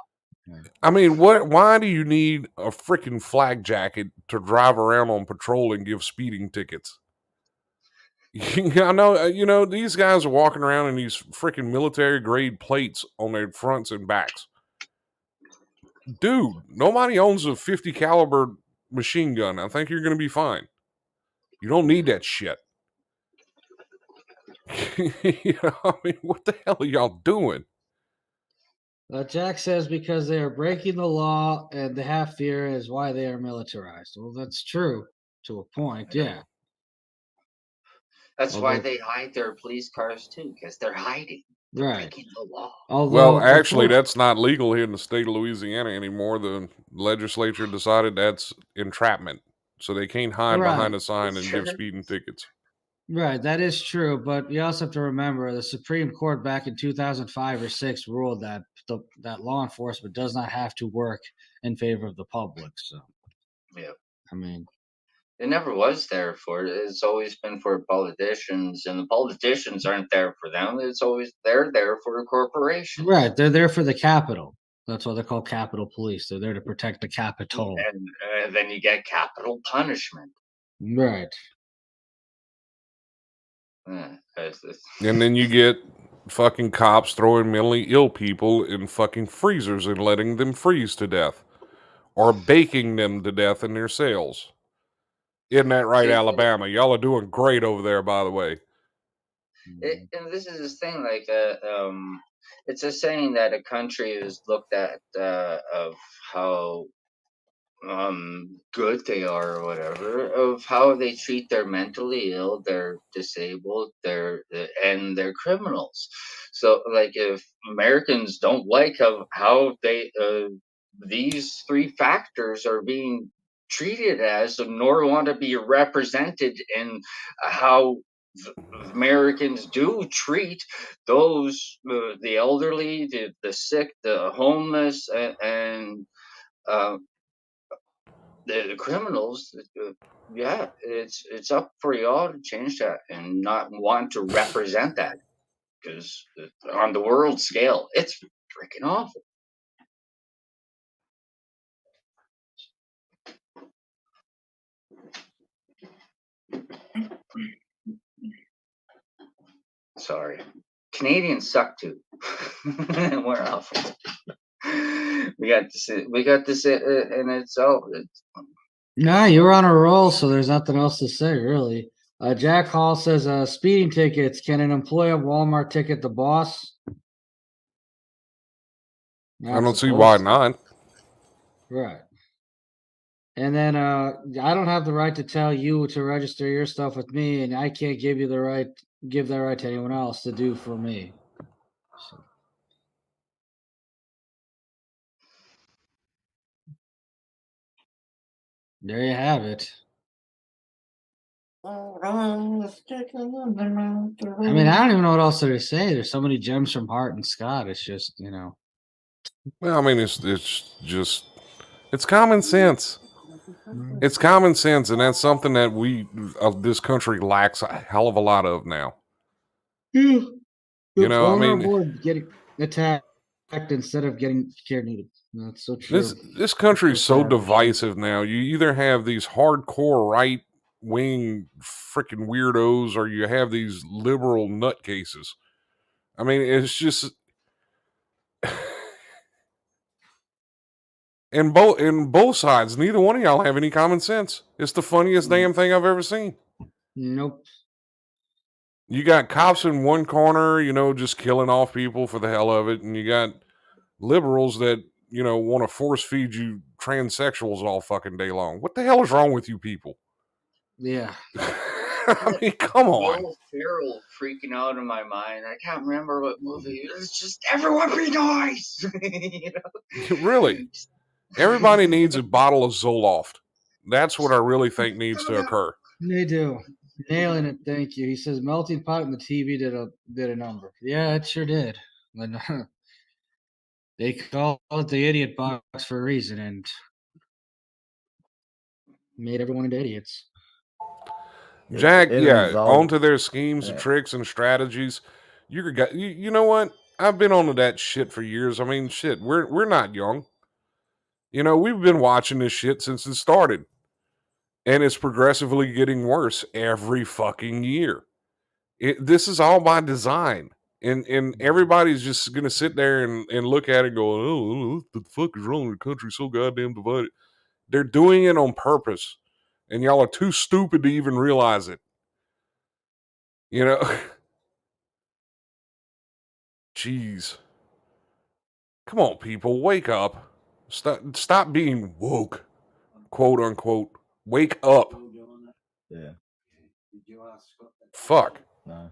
I mean, why do you need a freaking flag jacket to drive around on patrol and give speeding tickets? I know, these guys are walking around in these freaking military grade plates on their fronts and backs. Dude, nobody owns a 50 caliber machine gun. I think you're going to be fine. You don't need that shit. I mean, what the hell are y'all doing? Jack says because they are breaking the law and they have fear is why they are militarized. Well, that's true to a point, yeah. That's why they hide their police cars too, because they're hiding. They're breaking the law. Well, actually, that's not legal here in the state of Louisiana anymore. The legislature decided that's entrapment. So they can't hide behind a sign and give speeding tickets. Right, that is true, but you also have to remember the Supreme Court back in 2005 or 6 ruled that that law enforcement does not have to work in favor of the public. So, yeah, I mean, it never was there for it. It's always been for politicians, and the politicians aren't there for them. They're there for the corporations. Right, they're there for the Capitol. That's why they're called Capitol Police. They're there to protect the Capitol. And then you get capital punishment. Right. And then you get fucking cops throwing mentally ill people in fucking freezers and letting them freeze to death. Or baking them to death in their cells. Isn't that right, Alabama? Y'all are doing great over there, by the way. And this is this thing, like, it's a saying that a country is looked at of how good they are or whatever, of how they treat their mentally ill, their disabled, and their criminals. So, like, if Americans don't like how they these three factors are being treated as, nor want to be represented in how Americans do treat those the elderly, the sick, the homeless, and uh, the criminals. Yeah, it's up for y'all to change that and not want to represent that, because on the world scale, it's freaking awful. Sorry. Canadians suck too. We're awful. We got this, and it's all. Nah, you were on a roll, so there's nothing else to say, really. Jack Hall says, speeding tickets. Can an employee of Walmart ticket the boss? I don't see why not. Right. And then I don't have the right to tell you to register your stuff with me, and I can't give that right to anyone else to do for me. So. There you have it. I mean, I don't even know what else to say. There's so many gems from Hart and Scott. It's just, Well, I mean, it's just it's common sense. It's common sense, and that's something that this country lacks a hell of a lot of now. Yeah. You know, I mean, getting attacked instead of getting care needed. That's so true. This country is so divisive now. You either have these hardcore right wing freaking weirdos, or you have these liberal nutcases. I mean, it's just in both sides. Neither one of y'all have any common sense. It's the funniest damn thing I've ever seen. Nope. You got cops in one corner, just killing off people for the hell of it, and you got liberals that want to force feed you transsexuals all fucking day long. What the hell is wrong with you people? Yeah. I mean, come on. Will Ferrell freaking out in my mind. I can't remember what movie. It's just everyone be nice. Really, everybody needs a bottle of Zoloft. That's what I really think needs to occur. They do. Nailing it. Thank you. He says melting pot and the TV did a number. Yeah, it sure did. They call it the idiot box for a reason, and made everyone into idiots. Jack, onto their schemes, tricks, and strategies. You know what? I've been onto that shit for years. I mean, shit, we're not young. We've been watching this shit since it started. And it's progressively getting worse every fucking year. This is all by design. And everybody's just going to sit there and look at it and go, oh, what the fuck is wrong with the country? So goddamn divided. They're doing it on purpose. And y'all are too stupid to even realize it. Jeez. Come on, people. Wake up. Stop being woke. Quote unquote. Wake up. Yeah. Fuck. No.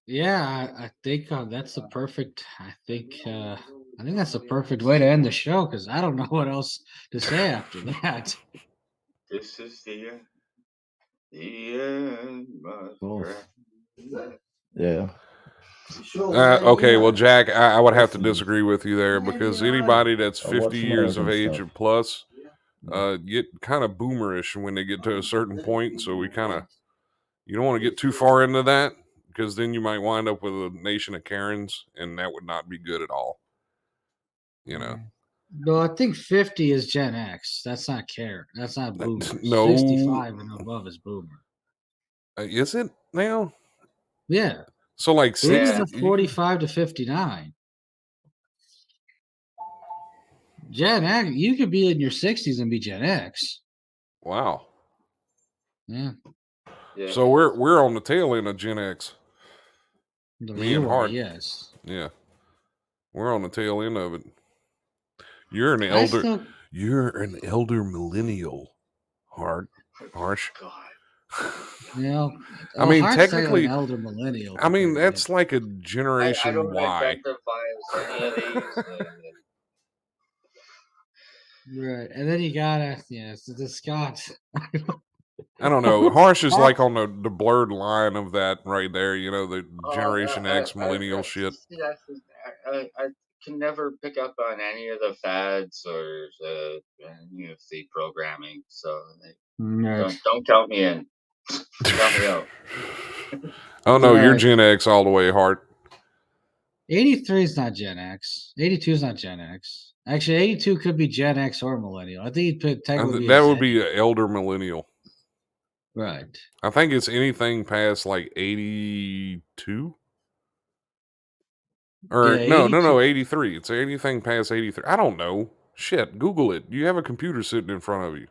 Yeah, I think that's the perfect. I think that's the perfect way to end the show because I don't know what else to say after that. This is the end, my friend. Yeah. Okay, well, Jack, I would have to disagree with you there because anybody that's 50 years of age or plus get kind of boomerish when they get to a certain point. So you don't want to get too far into that because then you might wind up with a nation of Karens, and that would not be good at all. No, I think 50 is Gen X. That's not Karen. That's not boomer. No. 65 and above is boomer. Is it now? Yeah. So like 60 45 to 59. Gen X, you could be in your 60s and be Gen X. Wow. Yeah. So we're on the tail end of Gen X. Me and Hart. Yes. Yeah. We're on the tail end of it. You're an elder. You're an elder millennial, Harsh. I mean, technically, an elder millennial. I mean, that's like a generation I don't Y. identify as any of these. Right, and then you gotta, it's the Scott. I don't know. Harsh is like on the blurred line of that right there. The Generation X millennial shit. I can never pick up on any of the fads or any of the programming. So don't count me in. Count me out. Oh no, you're Gen X all the way, Hart. 83 is not Gen X. 82 is not Gen X. Actually, 82 could be Gen X or millennial. I think it technically that would be an elder millennial. Right. I think it's anything past like 82. Or Yeah, no, 82. 83. It's anything past 83. I don't know. Shit, Google it. You have a computer sitting in front of you.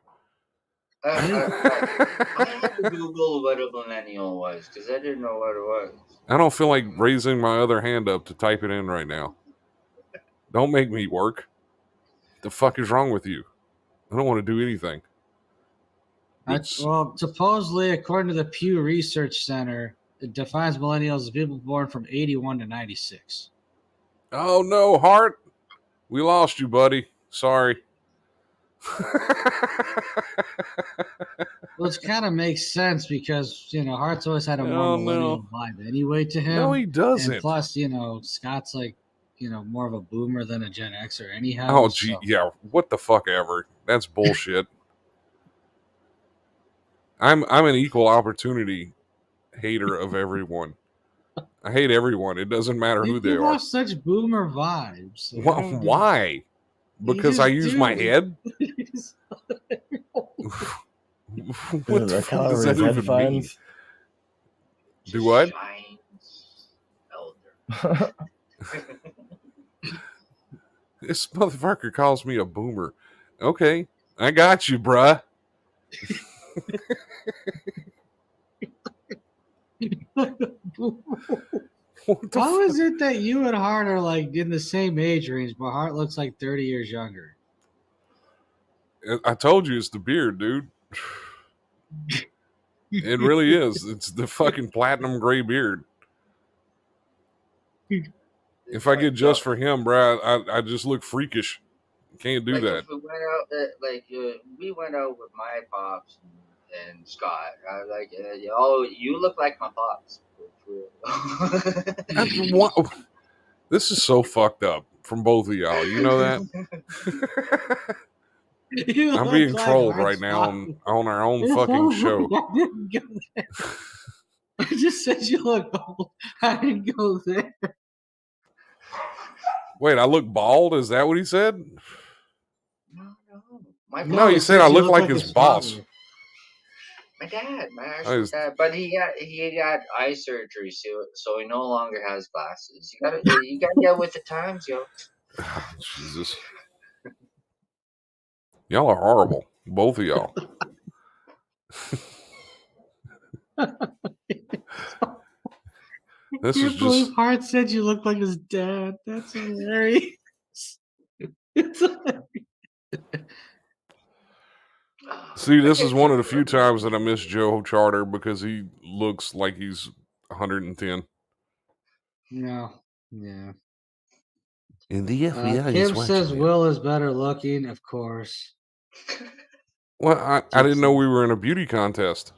I had to Google what a millennial was because I didn't know what it was. I don't feel like raising my other hand up to type it in right now. Don't make me work. The fuck is wrong with you? I don't want to do anything. Well, supposedly, according to the Pew Research Center, it defines millennials as people born from 81 to 96. Oh no, Hart. We lost you, buddy. Sorry. Which kind of makes sense because, Hart's always had a more Oh, millennial no. vibe anyway to him. No, he doesn't. And plus, Scott's like, more of a boomer than a Gen Xer anyhow. Oh, gee, yeah. What the fuck ever. That's bullshit. I'm an equal opportunity hater of everyone. I hate everyone. It doesn't matter who they You are. have such boomer vibes. Like, I don't Why? Because I use my head? What the fuck does that even mean? Do what? Elder. This motherfucker calls me a boomer. Okay, I got you, bruh. How is it that you and Hart are like in the same age range, but Hart looks like 30 years younger? I told you it's the beard, dude. It really is. It's the fucking platinum gray beard. If I get just for him, bruh, I just look freakish. Can't do that. If we went out, we went out with my pops and Scott. I was like, you look like my pops. This is so fucked up from both of y'all. You know that? I'm being trolled right now on our own fucking show. I just said you look old. I didn't go there. Wait, I look bald? Is that what he said? No. He said I look like his boss. Father. My actual dad, but he got eye surgery, so he no longer has glasses. You gotta get with the times, yo. Jesus, y'all are horrible, both of y'all. This is just. Hart said you look like his dad. That's hilarious. See, this is one of the few times that I miss Joe Charter because he looks like he's 110. No, yeah. And the FBI Kim says Will is better looking, of course. Well, I didn't know we were in a beauty contest.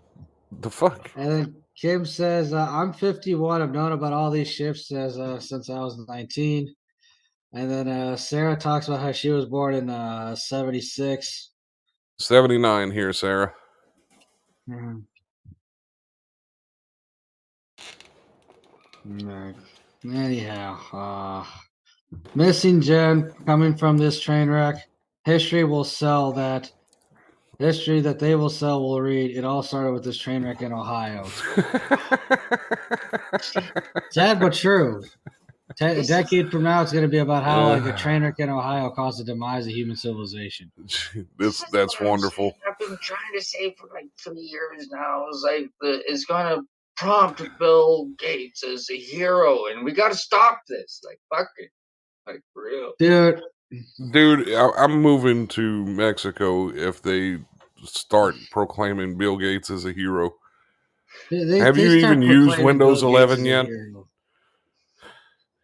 The fuck? And then Kim says, I'm 51. I've known about all these shifts since I was 19. And then Sarah talks about how she was born in 76. 79 here, Sarah. Mm-hmm. Right. Anyhow, missing Jen coming from this train wreck. History that they will sell will read. It all started with this train wreck in Ohio. Sad but true. A decade from now, it's going to be about how a train wreck in Ohio caused the demise of human civilization. That's wonderful. I've been trying to say for like 3 years now. It's going to prompt Bill Gates as a hero, and we got to stop this. Like, fuck it. Like, for real. Dude, I'm moving to Mexico if they start proclaiming Bill Gates as a hero. Have you even used Windows 11 yet?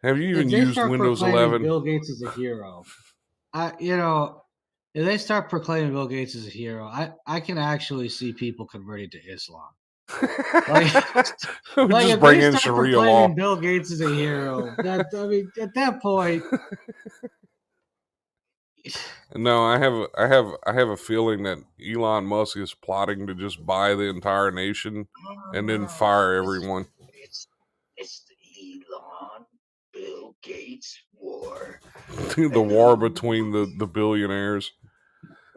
Have you even used Windows 11? Bill Gates is a hero. If they start proclaiming Bill Gates as a hero, I can actually see people converting to Islam. Just bring in Sharia law. Bill Gates is a hero. At that point. No, I have a feeling that Elon Musk is plotting to just buy the entire nation and then fire everyone. It's the Elon Bill Gates war. The war between the billionaires.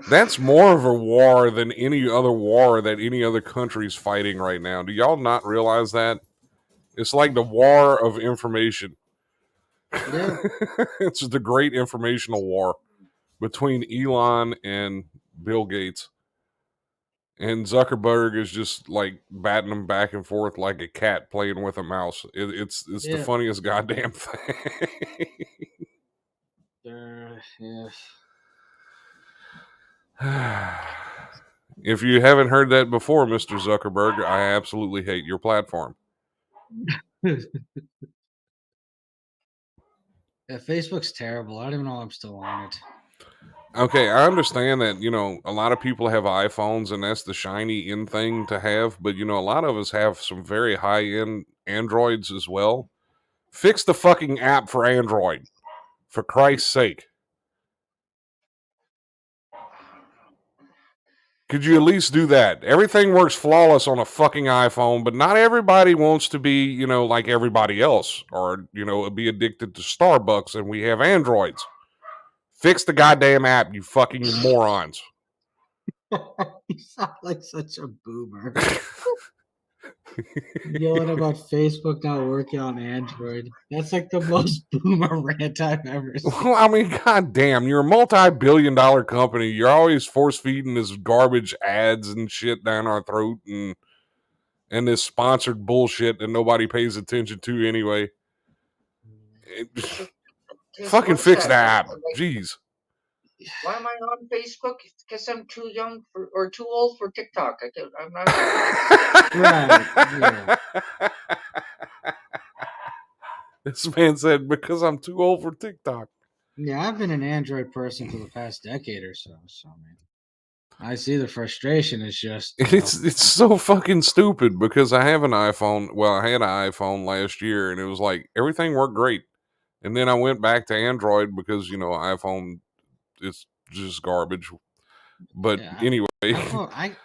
That's more of a war than any other war that any other country's fighting right now. Do y'all not realize that? It's like the war of information. Yeah. It's the great informational war between Elon and Bill Gates. And Zuckerberg is just like batting them back and forth like a cat playing with a mouse. It's the Yeah. funniest goddamn thing. Yeah. If you haven't heard that before, Mr. Zuckerberg, I absolutely hate your platform. Yeah, Facebook's terrible. I don't even know I'm still on it. Okay, I understand that, a lot of people have iPhones and that's the shiny in thing to have, but a lot of us have some very high end Androids as well. Fix the fucking app for Android, for Christ's sake. Could you at least do that? Everything works flawless on a fucking iPhone, but not everybody wants to be, like everybody else or, be addicted to Starbucks and we have Androids. Fix the goddamn app, you fucking morons. You sound like such a boomer. Yelling about Facebook not working on Android. That's like the most boomer rant I've ever seen. Well, I mean, goddamn, you're a multi-billion-dollar company. You're always force-feeding this garbage ads and shit down our throat and this sponsored bullshit that nobody pays attention to anyway. Fucking fix the app. Jeez. Why am I on Facebook? Because I'm too young for or too old for TikTok. I'm not. Right. Yeah. This man said, because I'm too old for TikTok. Yeah, I've been an Android person for the past decade or so. So, man, I see the frustration. It's just it's so fucking stupid because I have an iPhone. Well, I had an iPhone last year and it was like everything worked great. And then I went back to Android because, iPhone is just garbage. But yeah, anyway, I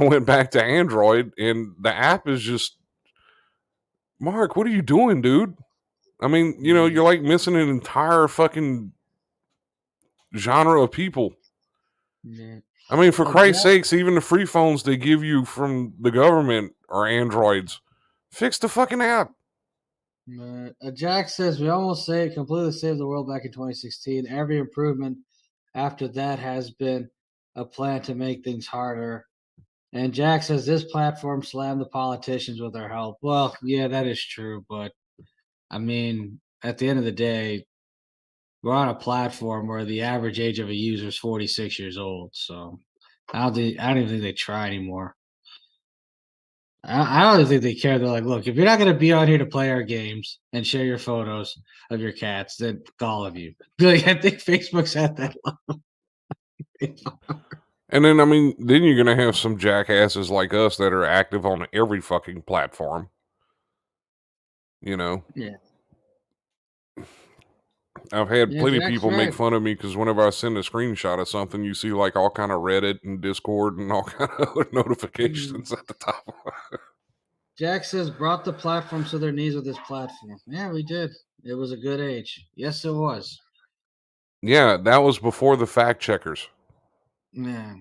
went back to Android and the app is just, Mark, what are you doing, dude? I mean, you're like missing an entire fucking genre of people. yeah. I mean, for Christ's sakes, even the free phones they give you from the government are Androids. Fix the fucking app. Jack says we almost completely saved the world back in 2016. Every improvement after that has been a plan to make things harder. And Jack says this platform slammed the politicians with our help. Well, yeah, that is true, but I mean, at the end of the day, we're on a platform where the average age of a user is 46 years old. So I don't even think they try anymore. I don't even think they care. They're like, look, if you're not going to be on here to play our games and share your photos of your cats, then all of you. Like, I think Facebook's at that level. And then, I mean, then you're going to have some jackasses like us that are active on every fucking platform. Yeah. I've had plenty of Jack's people right. make fun of me because whenever I send a screenshot of something, you see like all kind of Reddit and Discord and all kind of notifications at the top. Jack says brought the platform to their knees with this platform. Yeah, we did. It was a good age. Yes, it was. Yeah, that was before the fact checkers. Yeah.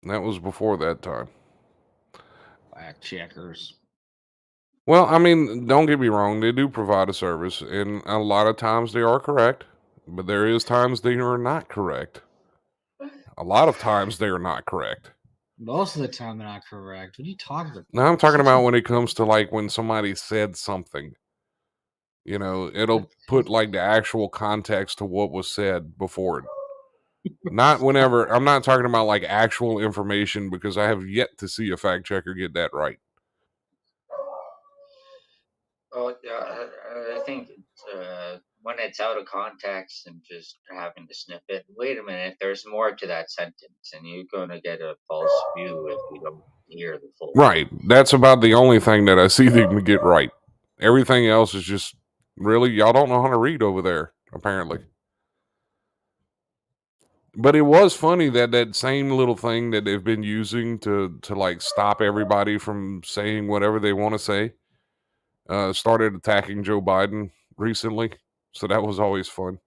That was before that time. Fact checkers. Well, I mean, don't get me wrong. They do provide a service, and a lot of times they are correct, but there is times they are not correct. A lot of times they are not correct. Most of the time, they're not correct. What are you talking about? Now I'm talking about when it comes to like when somebody said something. It'll put like the actual context to what was said before it. Not whenever. I'm not talking about like actual information because I have yet to see a fact checker get that right. Oh, yeah, I think when it's out of context and just having to snip it. Wait a minute, there's more to that sentence, and you're going to get a false view if you don't hear the full. Right. That's about the only thing that I see them get right. Everything else is just really y'all don't know how to read over there, apparently. But it was funny that same little thing that they've been using to like stop everybody from saying whatever they want to say started attacking Joe Biden recently, so that was always fun.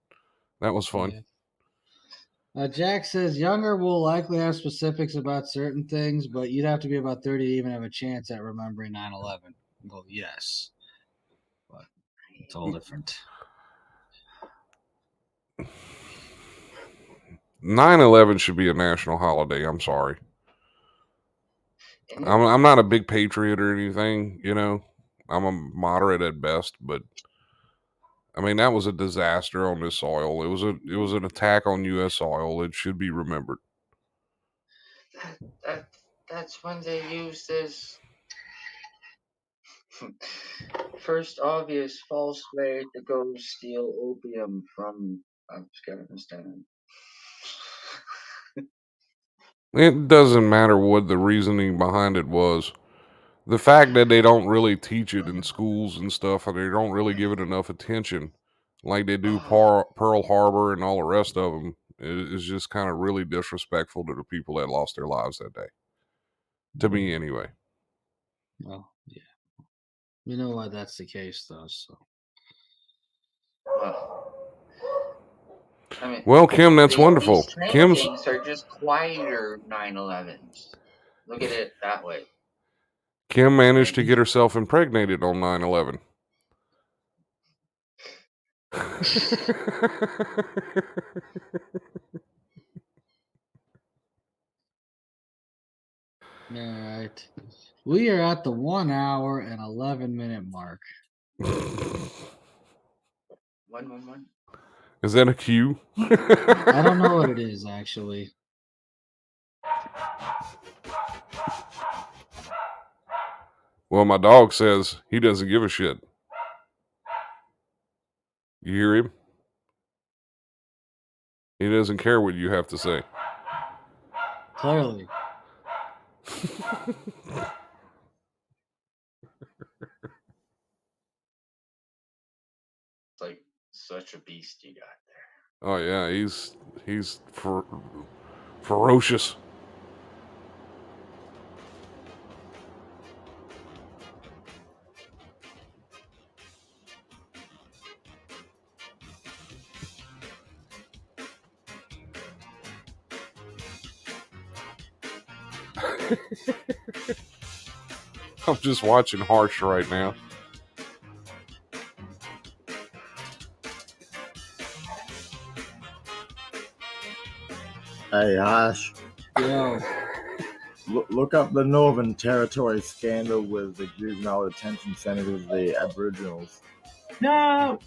That was fun. Yeah. Jack says younger will likely have specifics about certain things, but you'd have to be about 30 to even have a chance at remembering 9/11. Well, yes, but it's all different. 9/11 should be a national holiday. I'm sorry. I'm not a big patriot or anything, you know. I'm a moderate at best, but I mean that was a disaster on this soil. It was an attack on U.S. soil. It should be remembered. That's when they used this first obvious false way to go steal opium from Afghanistan. It doesn't matter what the reasoning behind it was. The fact that they don't really teach it in schools and stuff, and they don't really give it enough attention, like they do Pearl Harbor and all the rest of them, is just kind of really disrespectful to the people that lost their lives that day. To me, anyway. Well, yeah. We know why that's the case, though. So. I mean, well, Kim, that's wonderful. These train Kim's things are just quieter 9/11s. Look at it that way. Kim managed to get herself impregnated on 9/11. All right. We are at the 1 hour and 11-minute mark. 111. Is that a cue? I don't know what it is, actually. Well, my dog says he doesn't give a shit. You hear him? He doesn't care what you have to say. Clearly. It's like such a beast you got there. Oh yeah, he's ferocious. I'm just watching Harsh right now. Hey, Harsh. Yo. Look up the Northern Territory scandal with the juvenile detention centers of the Aboriginals. No.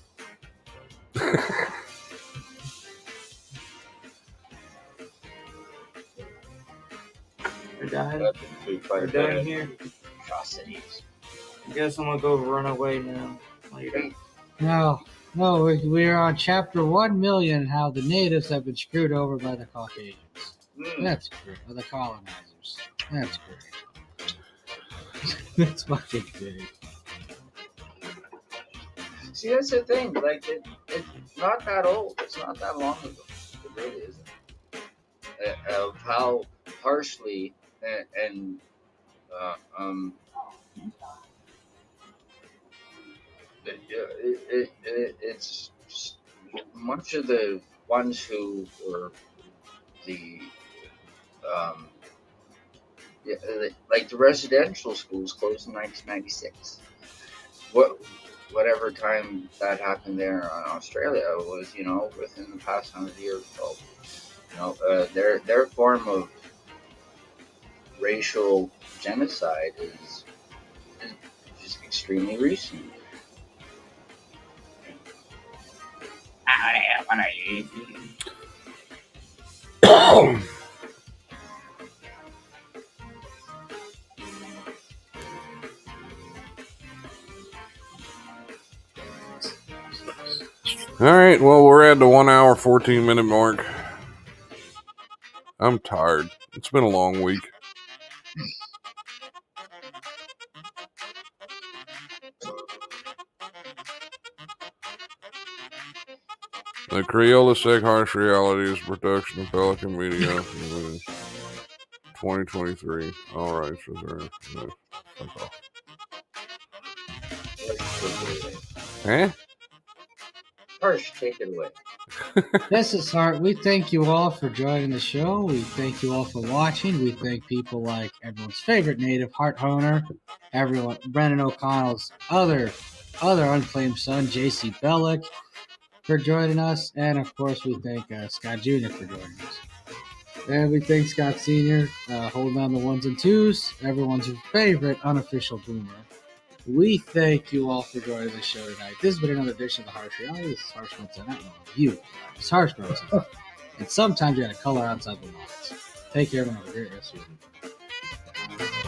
We're done. We're done here. Atrocities. I guess I'm gonna go run away now. Later. No, we're on chapter 1 million, how the natives have been screwed over by the Caucasians. That's great. Or the colonizers. That's great. That's fucking great. See, that's the thing. Like, it's not that old. It's not that long ago. It really isn't. Of how harshly and it's much of the ones who were the like the residential schools closed in 1996. Whatever time that happened there in Australia was, within the past 100 years. So, their form of racial genocide is just extremely recent. All right, well, we're at the 1 hour, 14-minute mark. I'm tired. It's been a long week. The CrayolaSec Harsh Reality is a production of Pelican Media. 2023. All right, so there. No, fuck off. Huh? Harsh, take it away. This is Hart. We thank you all for joining the show. We thank you all for watching. We thank people like everyone's favorite native, Hart Honer, everyone, Brendan O'Connell's other unclaimed son, J.C. Bellick, for joining us, and of course we thank Scott Jr. for joining us. And we thank Scott Sr. Holding on the ones and twos, everyone's favorite unofficial boomer. We thank you all for joining the show tonight. This has been another edition of the Harsh Reality. This is Harsh Bronson. I don't know you. It's Harsh Bronson. And sometimes you got to color outside the lines. Take care, everyone. Have a great rest of your week.